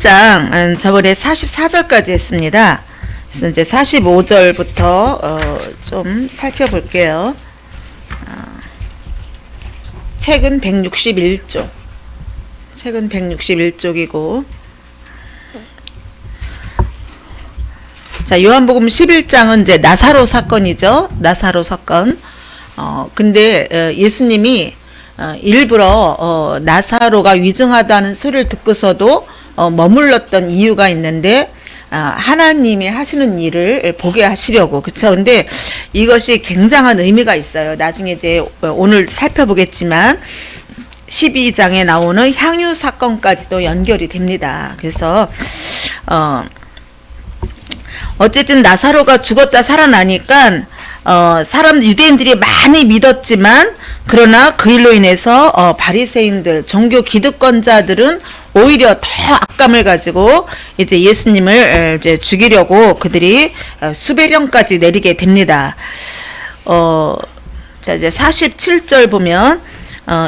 11장 저번에 44절까지 했습니다. 그래서 이제 45절부터 좀 살펴볼게요. 책은 161쪽. 책은 161쪽이고. 자, 요한복음 11장은 이제 나사로 사건이죠. 나사로 사건. 근데 예수님이 일부러 나사로가 위중하다는 소리를 듣고서도 머물렀던 이유가 있는데, 하나님이 하시는 일을 보게 하시려고. 그쵸? 근데 이것이 굉장한 의미가 있어요. 나중에 이제 오늘 살펴보겠지만 12장에 나오는 향유 사건까지도 연결이 됩니다. 그래서 어쨌든 나사로가 죽었다 살아나니까 유대인들이 많이 믿었지만, 그러나 그 일로 인해서 바리새인들, 종교 기득권자들은 오히려 더 악감을 가지고 이제 예수님을 이제 죽이려고 그들이 수배령까지 내리게 됩니다. 자, 이제 47절 보면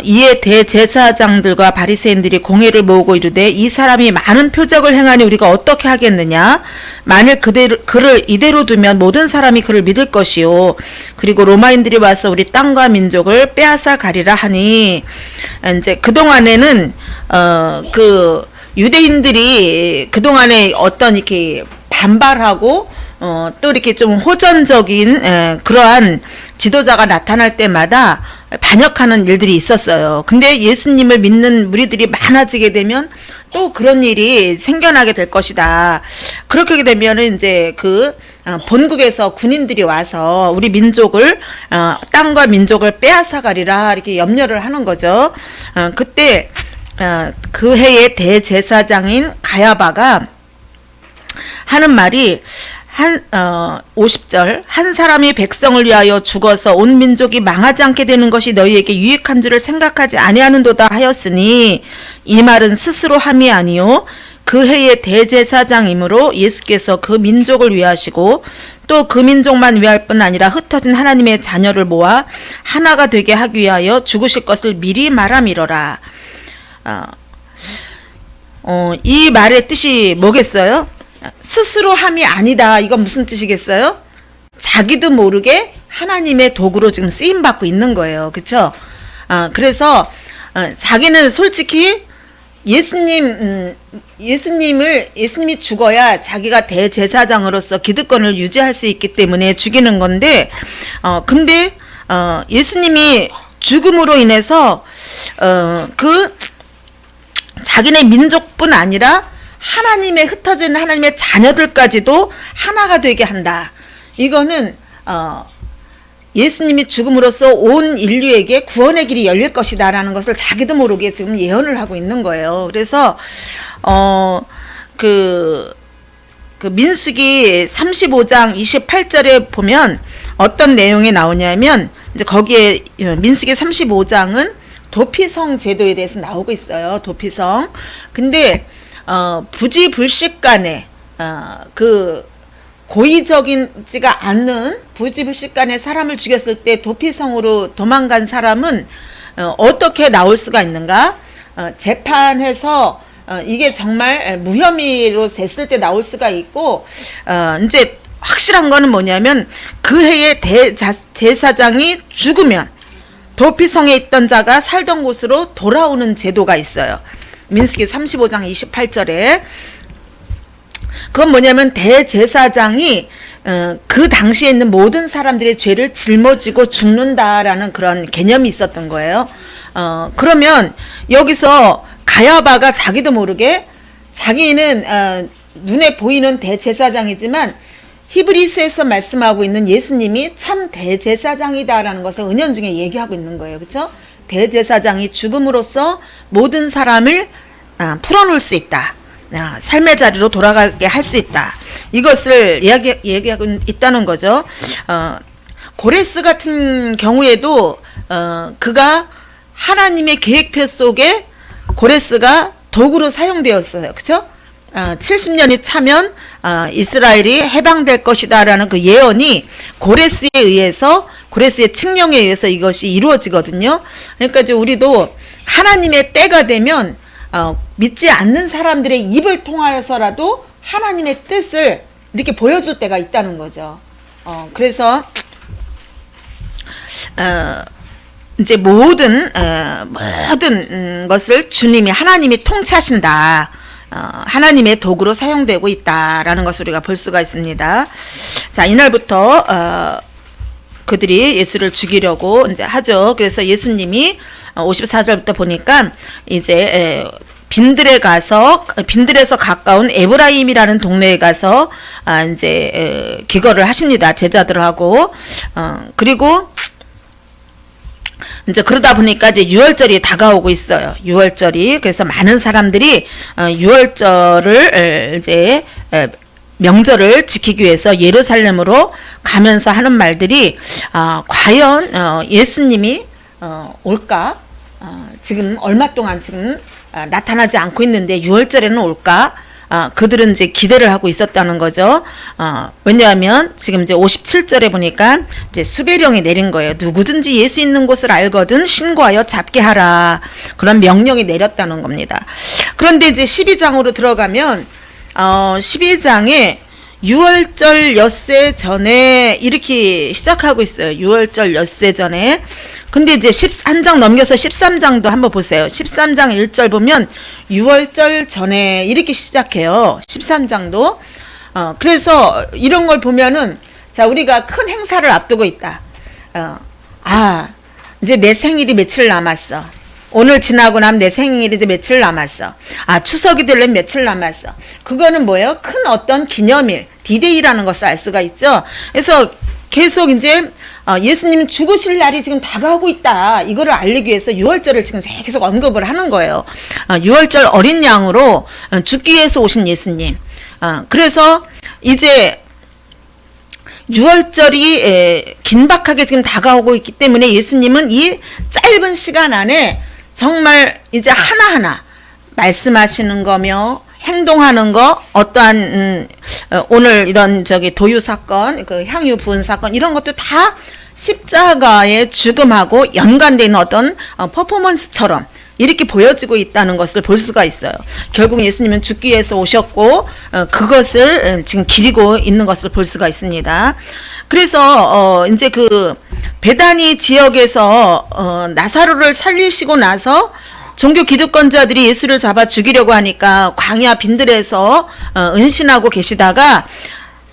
이에 대제사장들과 바리새인들이 공회를 모으고 이르되, 이 사람이 많은 표적을 행하니 우리가 어떻게 하겠느냐? 만일 그를 이대로 두면 모든 사람이 그를 믿을 것이요, 그리고 로마인들이 와서 우리 땅과 민족을 빼앗아 가리라 하니, 이제 그동안에는 그 유대인들이 그동안에 어떤 이렇게 반발하고 또 이렇게 좀 호전적인 그러한 지도자가 나타날 때마다 반역하는 일들이 있었어요. 근데 예수님을 믿는 무리들이 많아지게 되면 또 그런 일이 생겨나게 될 것이다. 그렇게 되면은 이제 그 본국에서 군인들이 와서 우리 민족을 땅과 민족을 빼앗아 가리라 이렇게 염려를 하는 거죠. 그때 그 해의 대제사장인 가야바가 하는 말이 50절, 한 사람이 백성을 위하여 죽어서 온 민족이 망하지 않게 되는 것이 너희에게 유익한 줄을 생각하지 아니하는도다 하였으니, 이 말은 스스로 함이 아니요 그 해의 대제사장이므로 예수께서 그 민족을 위하시고 또 그 민족만 위할 뿐 아니라 흩어진 하나님의 자녀를 모아 하나가 되게 하기 위하여 죽으실 것을 미리 말함이로라. 이 말의 뜻이 뭐겠어요? 스스로 함이 아니다. 이건 무슨 뜻이겠어요? 자기도 모르게 하나님의 도구로 지금 쓰임받고 있는 거예요. 그쵸? 그래서 자기는 솔직히 예수님이 죽어야 자기가 대제사장으로서 기득권을 유지할 수 있기 때문에 죽이는 건데, 근데 예수님이 죽음으로 인해서 자기네 민족뿐 아니라 하나님의 흩어진 하나님의 자녀들까지도 하나가 되게 한다. 이거는 예수님이 죽음으로써 온 인류에게 구원의 길이 열릴 것이다 라는 것을 자기도 모르게 지금 예언을 하고 있는 거예요. 그래서 그 민수기 35장 28절에 보면 어떤 내용이 나오냐면, 이제 거기에 민수기 35장은 도피성 제도에 대해서 나오고 있어요. 도피성. 근데 부지불식간에 그 고의적이지가 않는 부지불식간에 사람을 죽였을 때 도피성으로 도망간 사람은 어떻게 나올 수가 있는가? 재판해서 이게 정말 무혐의로 됐을 때 나올 수가 있고, 이제 확실한 거는 뭐냐면 그 해에 대사장이 죽으면 도피성에 있던 자가 살던 곳으로 돌아오는 제도가 있어요. 민수기 35장 28절에. 그건 뭐냐면 대제사장이 그 당시에 있는 모든 사람들의 죄를 짊어지고 죽는다라는 그런 개념이 있었던 거예요. 그러면 여기서 가야바가 자기도 모르게, 자기는 눈에 보이는 대제사장이지만 히브리서에서 말씀하고 있는 예수님이 참 대제사장이다라는 것을 은연중에 얘기하고 있는 거예요. 그렇죠? 대제사장이 죽음으로써 모든 사람을 풀어놓을 수 있다. 삶의 자리로 돌아가게 할 수 있다. 이것을 얘기하고 있다는 거죠. 고레스 같은 경우에도 그가 하나님의 계획표 속에 고레스가 도구로 사용되었어요. 그렇죠? 70년이 차면 이스라엘이 해방될 것이다 라는 그 예언이 고레스의 칙령에 의해서 이것이 이루어지거든요. 그러니까 이제 우리도 하나님의 때가 되면 믿지 않는 사람들의 입을 통하여서라도 하나님의 뜻을 이렇게 보여줄 때가 있다는 거죠. 그래서 이제 모든 것을 주님이 하나님이 통치하신다. 하나님의 도구로 사용되고 있다라는 것을 우리가 볼 수가 있습니다. 자, 이날부터 그들이 예수를 죽이려고 이제 하죠. 그래서 예수님이 54절부터 보니까 이제 빈들에서 가까운 에브라임이라는 동네에 가서 이제 기거를 하십니다. 제자들하고. 그리고 이제 그러다 보니까 이제 유월절이 다가오고 있어요. 유월절이. 그래서 많은 사람들이 유월절을 이제 명절을 지키기 위해서 예루살렘으로 가면서 하는 말들이 과연 예수님이 올까? 지금 얼마 동안 지금 나타나지 않고 있는데 유월절에는 올까? 그들은 이제 기대를 하고 있었다는 거죠. 왜냐하면 지금 이제 57절에 보니까 이제 수배령이 내린 거예요. 누구든지 예수 있는 곳을 알거든 신고하여 잡게 하라. 그런 명령이 내렸다는 겁니다. 그런데 이제 12장으로 들어가면 12장에 유월절 엿새 전에 이렇게 시작하고 있어요. 유월절 엿새 전에. 근데 이제 한 장 넘겨서 13장도 한번 보세요. 13장 1절 보면 유월절 전에 이렇게 시작해요. 13장도. 그래서 이런 걸 보면은 자, 우리가 큰 행사를 앞두고 있다. 이제 내 생일이 며칠 남았어. 오늘 지나고 나면 내 생일이 이제 며칠 남았어. 추석이 되려면 며칠 남았어. 그거는 뭐예요? 큰 어떤 기념일, 디데이라는 것을 알 수가 있죠. 그래서 계속 이제 예수님 죽으실 날이 지금 다가오고 있다. 이거를 알리기 위해서 유월절을 지금 계속 언급을 하는 거예요. 유월절 어린 양으로 죽기 위해서 오신 예수님. 그래서 이제 유월절이 긴박하게 지금 다가오고 있기 때문에 예수님은 이 짧은 시간 안에 정말 이제 하나하나 말씀하시는 거며 행동하는 거, 어떠한 오늘 이런 도유 사건, 그 향유 부은 사건 이런 것도 다 십자가의 죽음하고 연관되어 있는 어떤 퍼포먼스처럼 이렇게 보여지고 있다는 것을 볼 수가 있어요. 결국 예수님은 죽기 위해서 오셨고 그것을 지금 기리고 있는 것을 볼 수가 있습니다. 그래서 이제 그 베다니 지역에서 나사로를 살리시고 나서 종교 기득권자들이 예수를 잡아 죽이려고 하니까 광야 빈들에서 은신하고 계시다가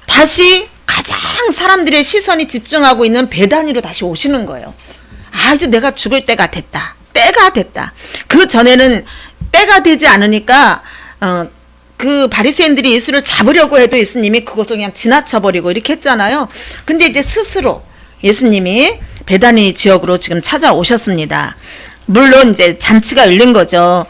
다시 가장 사람들의 시선이 집중하고 있는 베다니로 다시 오시는 거예요. 이제 내가 죽을 때가 됐다. 때가 됐다. 그 전에는 때가 되지 않으니까 그 바리새인들이 예수를 잡으려고 해도 예수님이 그것을 그냥 지나쳐버리고 이렇게 했잖아요. 근데 이제 스스로 예수님이 베다니 지역으로 지금 찾아오셨습니다. 물론 이제 잔치가 열린 거죠.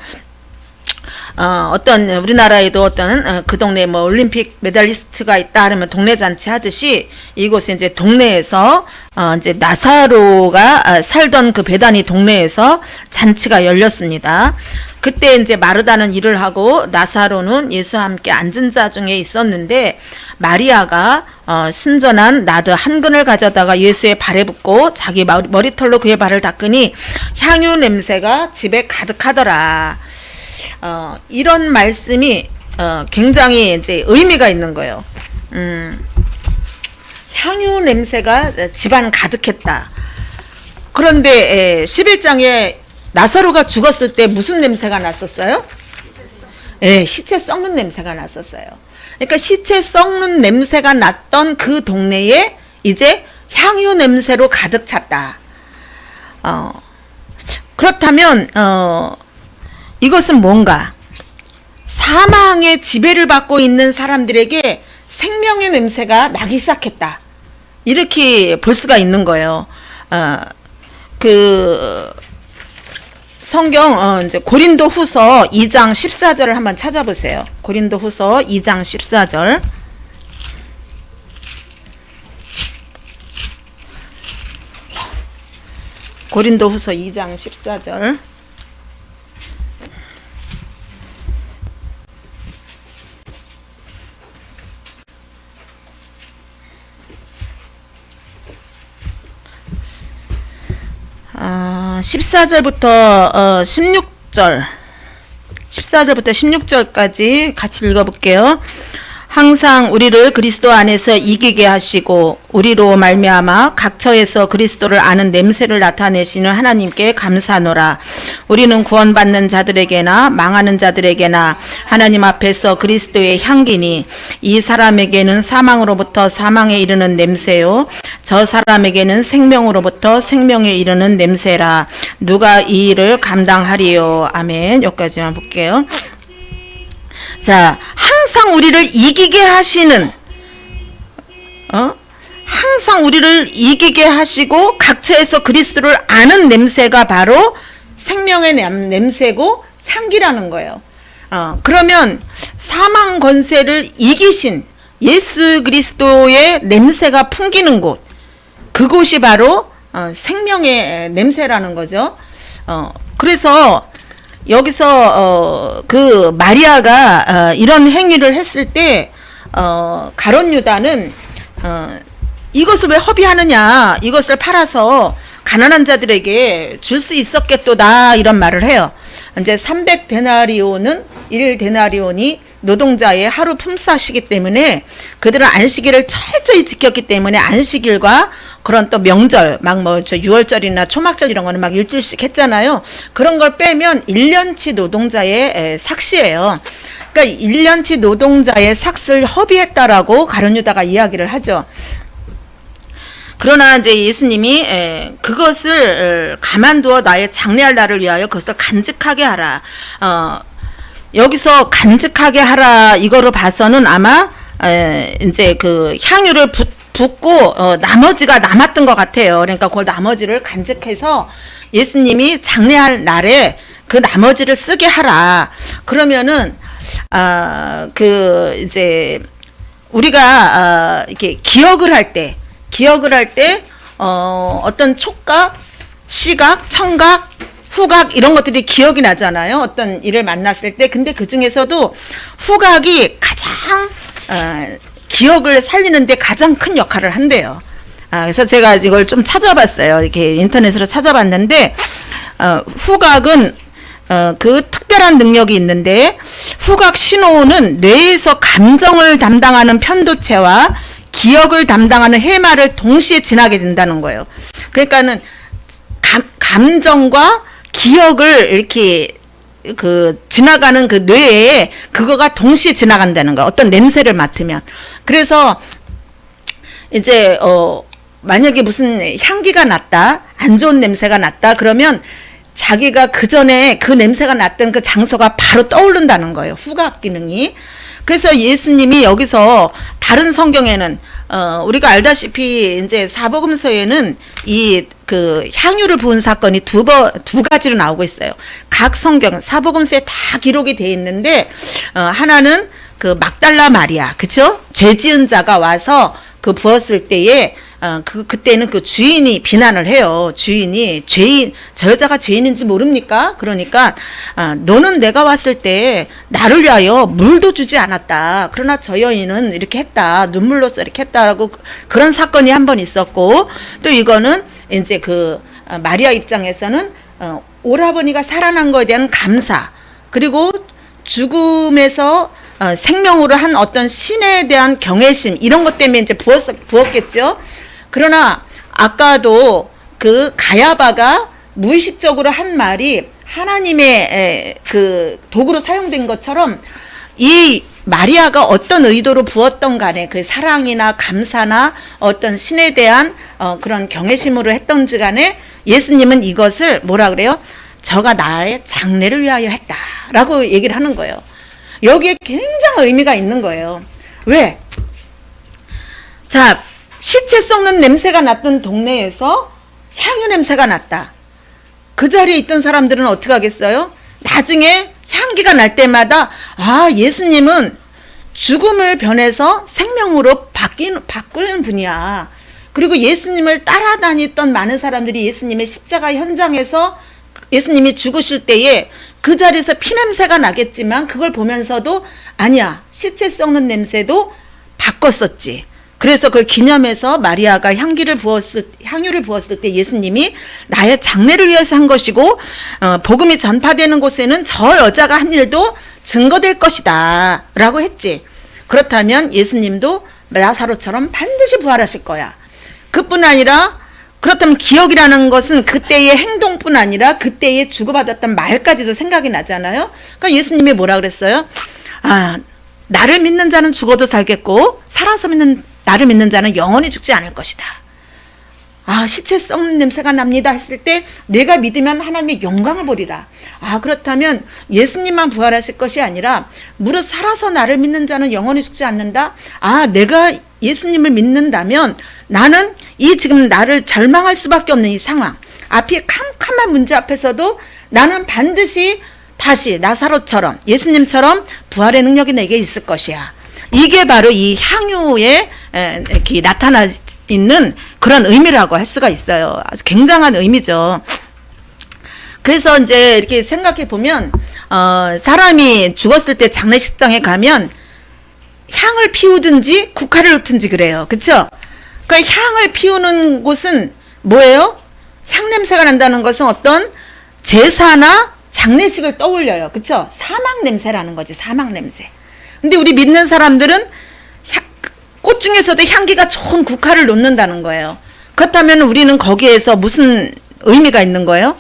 어떤 우리나라에도 어떤 그 동네에 뭐 올림픽 메달리스트가 있다 하면 동네 잔치 하듯이 이곳에 이제 동네에서 이제 나사로가 살던 그 베다니 동네에서 잔치가 열렸습니다. 그때 이제 마르다는 일을 하고 나사로는 예수와 함께 앉은 자 중에 있었는데 마리아가 순전한 나드 한 근을 가져다가 예수의 발에 붓고 자기 머리털로 그의 발을 닦으니 향유 냄새가 집에 가득하더라. 이런 말씀이 굉장히 이제 의미가 있는 거예요. 향유 냄새가 집안 가득했다. 그런데 11장에 나사로가 죽었을 때 무슨 냄새가 났었어요? 시체 썩는 냄새가 났었어요. 그러니까 시체 썩는 냄새가 났던 그 동네에 이제 향유 냄새로 가득 찼다. 그렇다면 이것은 뭔가 사망의 지배를 받고 있는 사람들에게 생명의 냄새가 나기 시작했다. 이렇게 볼 수가 있는 거예요. 그 성경 이제 고린도후서 2장 14절을 한번 찾아보세요. 고린도후서 2장 14절. 고린도후서 2장 14절. 아, 14절부터 16절 14절부터 16절까지 같이 읽어볼게요. 항상 우리를 그리스도 안에서 이기게 하시고 우리로 말미암아 각처에서 그리스도를 아는 냄새를 나타내시는 하나님께 감사하노라. 우리는 구원받는 자들에게나 망하는 자들에게나 하나님 앞에서 그리스도의 향기니 이 사람에게는 사망으로부터 사망에 이르는 냄새요 저 사람에게는 생명으로부터 생명에 이르는 냄새라. 누가 이 일을 감당하리요. 아멘. 여기까지만 볼게요. 자, 항상 우리를 이기게 하시는, 항상 우리를 이기게 하시고 각처에서 그리스도를 아는 냄새가 바로 생명의 냄새고 향기라는 거예요. 그러면 사망 권세를 이기신 예수 그리스도의 냄새가 풍기는 곳, 그곳이 바로 생명의 냄새라는 거죠. 그래서 여기서 그 마리아가 이런 행위를 했을 때 가룟 유다는 이것을 왜 허비하느냐, 이것을 팔아서 가난한 자들에게 줄 수 있었겠도다, 이런 말을 해요. 이제 300데나리온은 1데나리온이 노동자의 하루 품삯이기 때문에 그들은 안식일을 철저히 지켰기 때문에 안식일과 그런 또 명절, 막 뭐 저 6월절이나 초막절 이런 거는 막 일주일씩 했잖아요. 그런 걸 빼면 1년치 노동자의 삭시예요. 그러니까 1년치 노동자의 삭스를 허비했다라고 가룟 유다가 이야기를 하죠. 그러나 이제 예수님이 그것을 가만두어 나의 장래할 날을 위하여 그것을 간직하게 하라. 여기서 간직하게 하라 이거를 봐서는 아마 이제 그 향유를 붓고 나머지가 남았던 것 같아요. 그러니까 그 나머지를 간직해서 예수님이 장례할 날에 그 나머지를 쓰게 하라. 그러면은 그 이제 우리가 이렇게 기억을 할 때 어떤 촉각, 시각, 청각, 후각 이런 것들이 기억이 나잖아요. 어떤 일을 만났을 때. 근데 그 중에서도 후각이 가장 기억을 살리는데 가장 큰 역할을 한대요. 그래서 제가 이걸 좀 찾아봤어요. 이렇게 인터넷으로 찾아봤는데 후각은 그 특별한 능력이 있는데 후각 신호는 뇌에서 감정을 담당하는 편도체와 기억을 담당하는 해마를 동시에 지나게 된다는 거예요. 그러니까는 감정과 기억을 이렇게 그 지나가는 그 뇌에 그거가 동시에 지나간다는 거야. 어떤 냄새를 맡으면. 그래서 이제 만약에 무슨 향기가 났다, 안 좋은 냄새가 났다 그러면 자기가 그 전에 그 냄새가 났던 그 장소가 바로 떠오른다는 거예요. 후각 기능이. 그래서 예수님이 여기서 다른 성경에는 우리가 알다시피 이제 사복음서에는 이 그 향유를 부은 사건이 두 가지로 나오고 있어요. 각 성경 사복음서에 다 기록이 돼 있는데 하나는 그 막달라 마리아, 그쵸? 죄 지은 자가 와서 그 부었을 때에 그때는 그 주인이 비난을 해요. 주인이 저 여자가 죄인인지 모릅니까? 그러니까 너는 내가 왔을 때 나를 위하여 물도 주지 않았다. 그러나 저 여인은 이렇게 했다. 눈물로써 이렇게 했다라고 그런 사건이 한 번 있었고, 또 이거는 이제 그 마리아 입장에서는 오라버니가 살아난 거에 대한 감사, 그리고 죽음에서 생명으로 한 어떤 신에 대한 경외심 이런 것 때문에 이제 부었겠죠. 그러나 아까도 그 가야바가 무의식적으로 한 말이 하나님의 그 도구로 사용된 것처럼 이 마리아가 어떤 의도로 부었던 간에 그 사랑이나 감사나 어떤 신에 대한 그런 경외심으로 했던지 간에 예수님은 이것을 뭐라 그래요? 저가 나의 장래를 위하여 했다라고 얘기를 하는 거예요. 여기에 굉장한 의미가 있는 거예요. 왜? 자, 시체 썩는 냄새가 났던 동네에서 향유 냄새가 났다. 그 자리에 있던 사람들은 어떻게 하겠어요? 나중에 향기가 날 때마다 예수님은 죽음을 변해서 생명으로 바꾸는 분이야. 그리고 예수님을 따라다녔던 많은 사람들이 예수님의 십자가 현장에서 예수님이 죽으실 때에 그 자리에서 피냄새가 나겠지만 그걸 보면서도 아니야, 시체 썩는 냄새도 바꿨었지. 그래서 그걸 기념해서 마리아가 향유를 부었을 때 예수님이 나의 장례를 위해서 한 것이고 복음이 전파되는 곳에는 저 여자가 한 일도 증거될 것이다 라고 했지. 그렇다면 예수님도 나사로처럼 반드시 부활하실 거야. 그뿐 아니라 그렇다면 기억이라는 것은 그때의 행동뿐 아니라 그때의 주고받았던 말까지도 생각이 나잖아요. 그러니까 예수님이 뭐라 그랬어요? 나를 믿는 자는 죽어도 살겠고 살아서 나를 믿는 자는 영원히 죽지 않을 것이다. 시체 썩는 냄새가 납니다 했을 때 내가 믿으면 하나님의 영광을 보리라. 그렇다면 예수님만 부활하실 것이 아니라 무릇 살아서 나를 믿는 자는 영원히 죽지 않는다. 내가 예수님을 믿는다면 나는 이 지금 나를 절망할 수밖에 없는 이 상황, 앞이 캄캄한 문제 앞에서도 나는 반드시 다시 나사로처럼 예수님처럼 부활의 능력이 내게 있을 것이야. 이게 바로 이 향유에 이렇게 나타나 있는 그런 의미라고 할 수가 있어요. 아주 굉장한 의미죠. 그래서 이제 이렇게 생각해 보면 사람이 죽었을 때 장례식장에 가면 향을 피우든지 국화를 놓든지 그래요. 그렇죠? 그러니까 향을 피우는 곳은 뭐예요? 향 냄새가 난다는 것은 어떤 제사나 장례식을 떠올려요. 그렇죠? 사막 냄새라는 거지. 사막 냄새. 근데 우리 믿는 사람들은 꽃 중에서도 향기가 좋은 국화를 놓는다는 거예요. 그렇다면 우리는 거기에서 무슨 의미가 있는 거예요?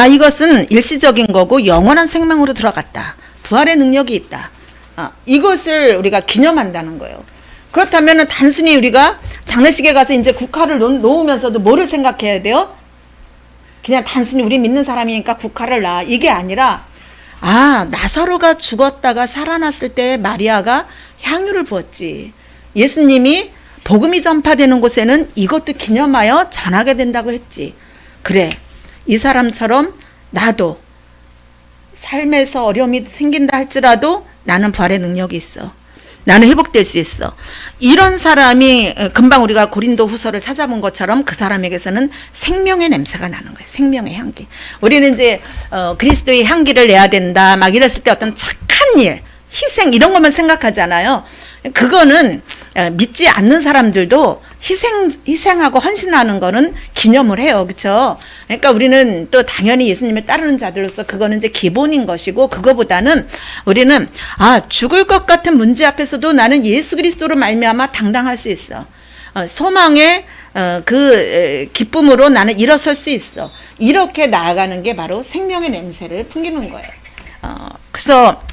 이것은 일시적인 거고 영원한 생명으로 들어갔다. 부활의 능력이 있다. 이것을 우리가 기념한다는 거예요. 그렇다면 단순히 우리가 장례식에 가서 이제 국화를 놓으면서도 뭐를 생각해야 돼요? 그냥 단순히 우리 믿는 사람이니까 국화를 놔. 이게 아니라 나사로가 죽었다가 살아났을 때 마리아가 향유를 부었지. 예수님이 복음이 전파되는 곳에는 이것도 기념하여 전하게 된다고 했지. 그래, 이 사람처럼 나도 삶에서 어려움이 생긴다 할지라도 나는 부활의 능력이 있어. 나는 회복될 수 있어. 이런 사람이 금방 우리가 고린도 후서를 찾아본 것처럼 그 사람에게서는 생명의 냄새가 나는 거예요. 생명의 향기. 우리는 이제 그리스도의 향기를 내야 된다 막 이랬을 때 어떤 착한 일, 희생 이런 것만 생각하잖아요. 그거는 믿지 않는 사람들도 희생하고 헌신하는 거는 기념을 해요. 그렇죠? 그러니까 우리는 또 당연히 예수님을 따르는 자들로서 그거는 이제 기본인 것이고, 그거보다는 우리는 죽을 것 같은 문제 앞에서도 나는 예수 그리스도로 말미암아 당당할 수 있어. 소망의 그 기쁨으로 나는 일어설 수 있어. 이렇게 나아가는 게 바로 생명의 냄새를 풍기는 거예요. 그래서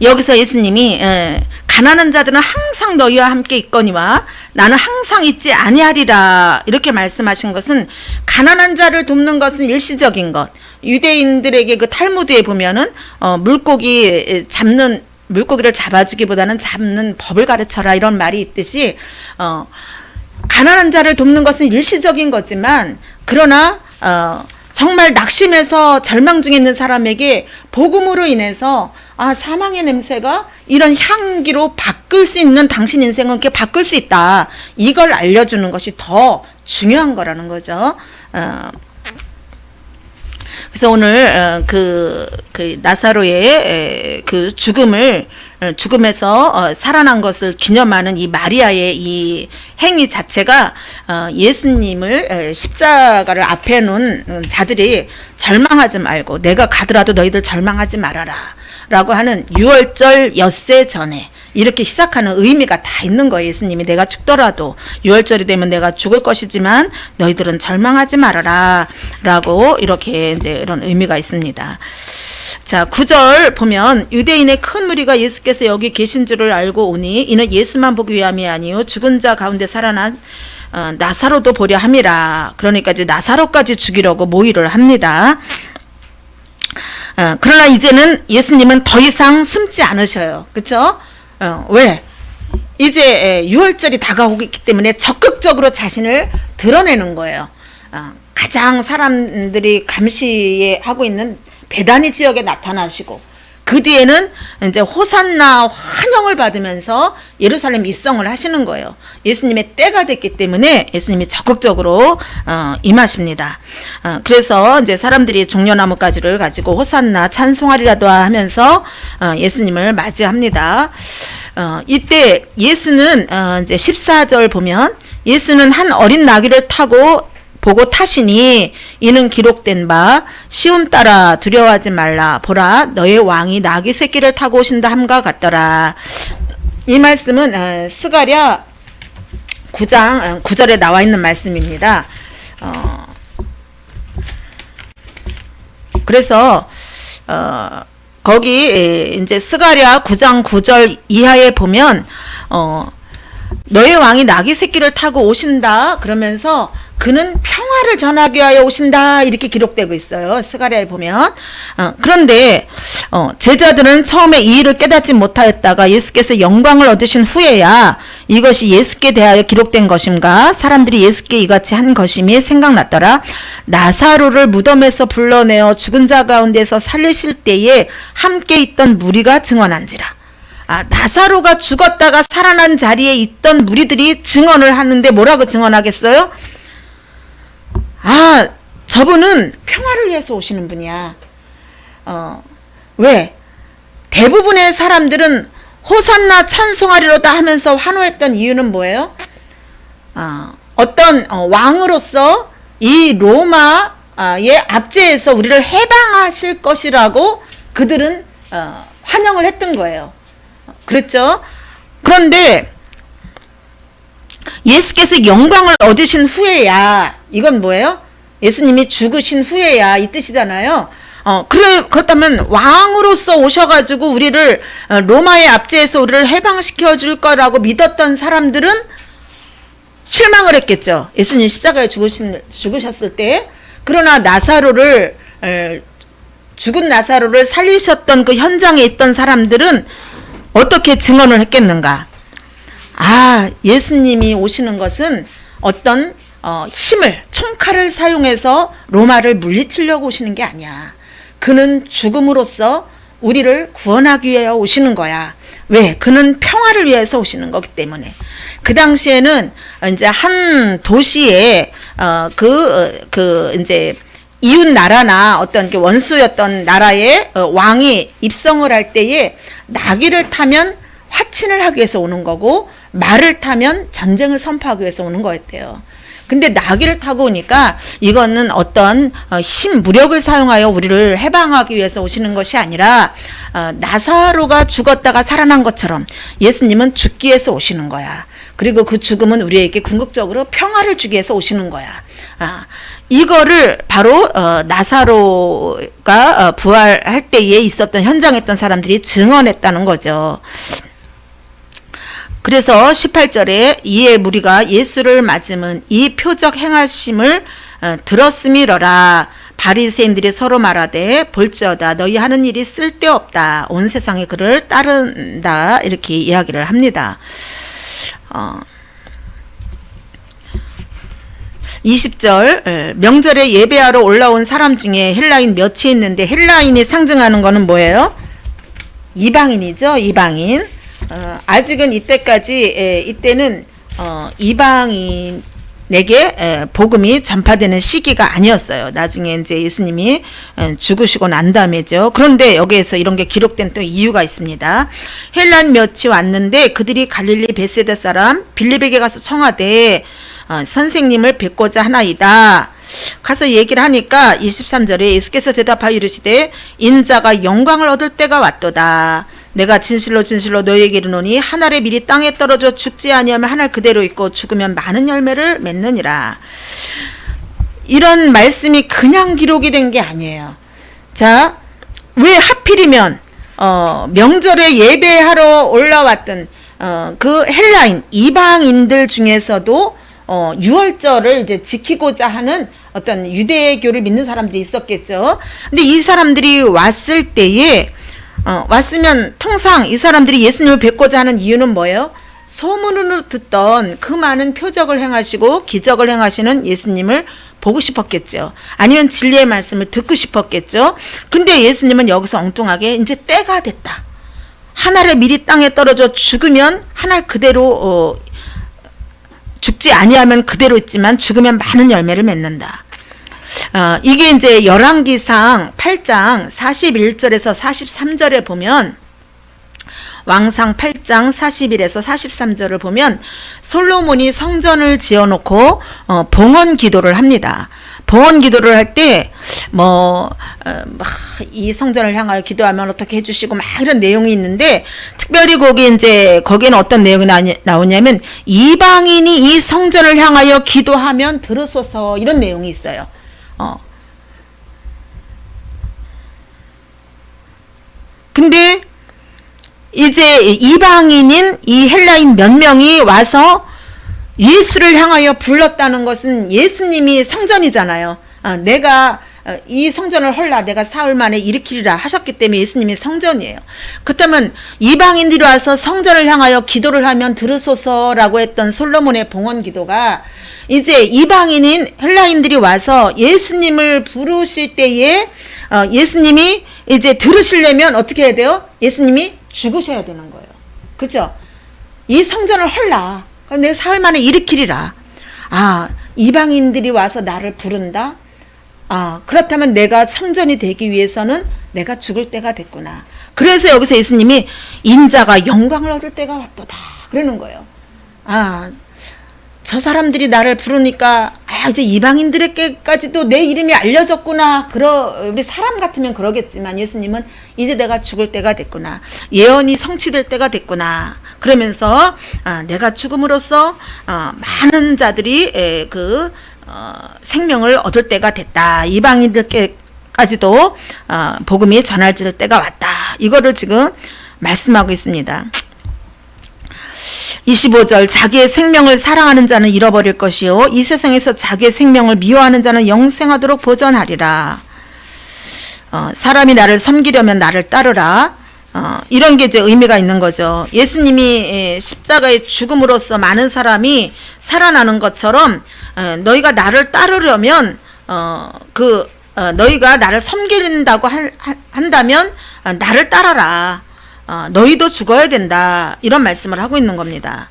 여기서 예수님이 가난한 자들은 항상 너희와 함께 있거니와 나는 항상 있지 아니하리라 이렇게 말씀하신 것은, 가난한 자를 돕는 것은 일시적인 것. 유대인들에게 그 탈무드에 보면은 물고기를 잡아주기보다는 잡는 법을 가르쳐라 이런 말이 있듯이 가난한 자를 돕는 것은 일시적인 거지만, 그러나 정말 낙심해서 절망 중에 있는 사람에게 복음으로 인해서 사망의 냄새가 이런 향기로 바꿀 수 있는 당신 인생은 이렇게 바꿀 수 있다. 이걸 알려주는 것이 더 중요한 거라는 거죠. 그래서 오늘 그 나사로의 그 죽음에서 살아난 것을 기념하는 이 마리아의 이 행위 자체가 예수님을 십자가를 앞에 놓은 자들이 절망하지 말고, 내가 가더라도 너희들 절망하지 말아라 라고 하는 6월절 엿새 전에 이렇게 시작하는 의미가 다 있는 거예요. 예수님이 내가 죽더라도 6월절이 되면 내가 죽을 것이지만 너희들은 절망하지 말아라 라고 이렇게 이제 이런 의미가 있습니다. 자, 9절 보면 유대인의 큰 무리가 예수께서 여기 계신 줄을 알고 오니 이는 예수만 보기 위함이 아니요 죽은 자 가운데 살아난 나사로도 보려 함이라. 그러니까 이제 나사로까지 죽이려고 모의를 합니다. 그러나 이제는 예수님은 더 이상 숨지 않으셔요. 그렇죠? 왜? 이제 6월절이 다가오고 있기 때문에 적극적으로 자신을 드러내는 거예요. 가장 사람들이 감시하고 있는 베다니 지역에 나타나시고, 그 뒤에는 이제 호산나 환영을 받으면서 예루살렘 입성을 하시는 거예요. 예수님의 때가 됐기 때문에 예수님이 적극적으로 임하십니다. 그래서 이제 사람들이 종려나무 가지를 가지고 호산나 찬송하리라도 하면서 예수님을 맞이합니다. 이때 예수는 이제 14절 보면 예수는 한 어린 나귀를 타고 보고 타시니 이는 기록된 바 시온 딸아 두려워하지 말라 보라 너의 왕이 나귀 새끼를 타고 오신다 함과 같더라. 이 말씀은 스가랴 9장 9절에 나와 있는 말씀입니다. 그래서 거기 이제 스가랴 9장 9절 이하에 보면 너의 왕이 나귀 새끼를 타고 오신다 그러면서 그는 평화를 전하기 위하여 오신다 이렇게 기록되고 있어요. 스가랴에 보면. 그런데 제자들은 처음에 이 일을 깨닫지 못하였다가 예수께서 영광을 얻으신 후에야 이것이 예수께 대하여 기록된 것인가 사람들이 예수께 이같이 한 것임이 생각났더라. 나사로를 무덤에서 불러내어 죽은 자 가운데서 살리실 때에 함께 있던 무리가 증언한지라. 나사로가 죽었다가 살아난 자리에 있던 무리들이 증언을 하는데 뭐라고 증언하겠어요? 저분은 평화를 위해서 오시는 분이야. 왜? 대부분의 사람들은 호산나 찬송하리로다 하면서 환호했던 이유는 뭐예요? 어떤 왕으로서 이 로마의 압제에서 우리를 해방하실 것이라고 그들은 환영을 했던 거예요. 그랬죠? 그런데 예수께서 영광을 얻으신 후에야 이건 뭐예요? 예수님이 죽으신 후에야 이 뜻이잖아요. 그렇다면 왕으로서 오셔가지고 우리를 로마의 압제에서 우리를 해방시켜 줄 거라고 믿었던 사람들은 실망을 했겠죠. 예수님 십자가에 죽으셨을 때. 그러나 죽은 나사로를 살리셨던 그 현장에 있던 사람들은 어떻게 증언을 했겠는가? 예수님이 오시는 것은 어떤 힘을, 총칼을 사용해서 로마를 물리치려고 오시는 게 아니야. 그는 죽음으로써 우리를 구원하기 위해 오시는 거야. 왜? 그는 평화를 위해서 오시는 거기 때문에. 그 당시에는 이제 한 도시에 이제 이웃 나라나 어떤 원수였던 나라의 왕이 입성을 할 때에 나귀를 타면 화친을 하기 위해서 오는 거고 말을 타면 전쟁을 선포하기 위해서 오는 거였대요. 근데 나귀를 타고 오니까 이거는 어떤 무력을 사용하여 우리를 해방하기 위해서 오시는 것이 아니라 나사로가 죽었다가 살아난 것처럼 예수님은 죽기 위해서 오시는 거야. 그리고 그 죽음은 우리에게 궁극적으로 평화를 주기 위해서 오시는 거야. 이거를 바로 나사로가 부활할 때에 있었던 현장에 있던 사람들이 증언했다는 거죠. 그래서 18절에 이에 무리가 예수를 맞음은 이 표적 행하심을 들었음이러라. 바리새인들이 서로 말하되 볼지어다 너희 하는 일이 쓸데없다. 온 세상이 그를 따른다. 이렇게 이야기를 합니다. 20절 명절에 예배하러 올라온 사람 중에 헬라인 몇이 있는데 헬라인이 상징하는 거는 뭐예요? 이방인이죠. 이방인. 아직은 이때는 이방인에게 복음이 전파되는 시기가 아니었어요. 나중에 이제 예수님이 죽으시고 난 다음에죠. 그런데 여기에서 이런 게 기록된 또 이유가 있습니다. 헬라인 몇이 왔는데 그들이 갈릴리 베세다 사람 빌립에게 가서 청하되 선생님을 뵙고자 하나이다. 가서 얘기를 하니까 23절에 예수께서 대답하여 이르시되 인자가 영광을 얻을 때가 왔도다. 내가 진실로 진실로 너희에게 이르노니 한 알의 밀이 땅에 떨어져 죽지 아니하면 한 알 그대로 있고 죽으면 많은 열매를 맺느니라. 이런 말씀이 그냥 기록이 된 게 아니에요. 자, 왜 하필이면 명절에 예배하러 올라왔던 그 헬라인 이방인들 중에서도 유월절을 이제 지키고자 하는 어떤 유대교를 믿는 사람들이 있었겠죠. 근데 이 사람들이 왔을 때에 왔으면 통상 이 사람들이 예수님을 뵙고자 하는 이유는 뭐예요? 소문으로 듣던 그 많은 표적을 행하시고 기적을 행하시는 예수님을 보고 싶었겠죠. 아니면 진리의 말씀을 듣고 싶었겠죠. 근데 예수님은 여기서 엉뚱하게 이제 때가 됐다. 한 알의 밀이 땅에 떨어져 죽으면 한 알 그대로 죽지 아니하면 그대로 있지만 죽으면 많은 열매를 맺는다. 이게 이제 열왕기상 8장 41절에서 43절에 보면 왕상 8장 41에서 43절을 보면 솔로몬이 성전을 지어놓고 봉헌 기도를 합니다. 봉헌 기도를 할 때 이 성전을 향하여 기도하면 어떻게 해주시고 막 이런 내용이 있는데, 특별히 거기에는 어떤 내용이 나오냐면 이방인이 이 성전을 향하여 기도하면 들으소서, 이런 내용이 있어요. 근데 이제 이방인인 이 헬라인 몇 명이 와서 예수를 향하여 불렀다는 것은 예수님이 성전이잖아요. 내가 이 성전을 헐라 내가 사흘 만에 일으키리라 하셨기 때문에 예수님이 성전이에요. 그렇다면 이방인들이 와서 성전을 향하여 기도를 하면 들으소서라고 했던 솔로몬의 봉헌 기도가 이제 이방인인 헬라인들이 와서 예수님을 부르실 때에 예수님이 이제 들으시려면 어떻게 해야 돼요? 예수님이 죽으셔야 되는 거예요. 그렇죠? 이 성전을 헐라 내가 사흘 만에 일으키리라. 이방인들이 와서 나를 부른다? 그렇다면 내가 성전이 되기 위해서는 내가 죽을 때가 됐구나. 그래서 여기서 예수님이 인자가 영광을 얻을 때가 왔도다 그러는 거예요. 저 사람들이 나를 부르니까 이제 이방인들에게까지도 내 이름이 알려졌구나. 우리 사람 같으면 그러겠지만 예수님은 이제 내가 죽을 때가 됐구나. 예언이 성취될 때가 됐구나. 그러면서 내가 죽음으로써 많은 자들이 생명을 얻을 때가 됐다. 이방인들께까지도 복음이 전해질 때가 왔다. 이거를 지금 말씀하고 있습니다. 25절 자기의 생명을 사랑하는 자는 잃어버릴 것이요 이 세상에서 자기의 생명을 미워하는 자는 영생하도록 보전하리라. 사람이 나를 섬기려면 나를 따르라. 이런 게 이제 의미가 있는 거죠. 예수님이 십자가의 죽음으로써 많은 사람이 살아나는 것처럼 너희가 나를 따르려면 너희가 나를 섬긴다고 한다면 나를 따라라. 너희도 죽어야 된다. 이런 말씀을 하고 있는 겁니다.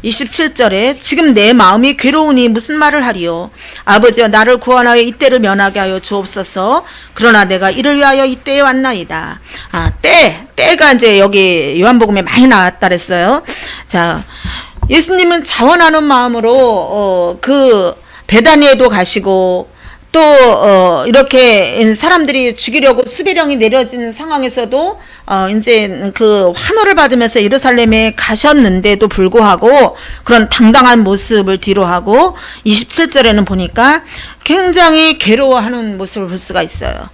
27절에 지금 내 마음이 괴로우니 무슨 말을 하리요. 아버지여 나를 구원하여 이때를 면하게 하여 주옵소서. 그러나 내가 이를 위하여 이때에 왔나이다. 때가 이제 여기 요한복음에 많이 나왔다 그랬어요. 자, 예수님은 자원하는 마음으로 베다니에도 가시고 또 이렇게 사람들이 죽이려고 수비령이 내려진 상황에서도 이제 환호를 받으면서 예루살렘에 가셨는데도 불구하고 그런 당당한 모습을 뒤로하고 27절에는 보니까 굉장히 괴로워하는 모습을 볼 수가 있어요.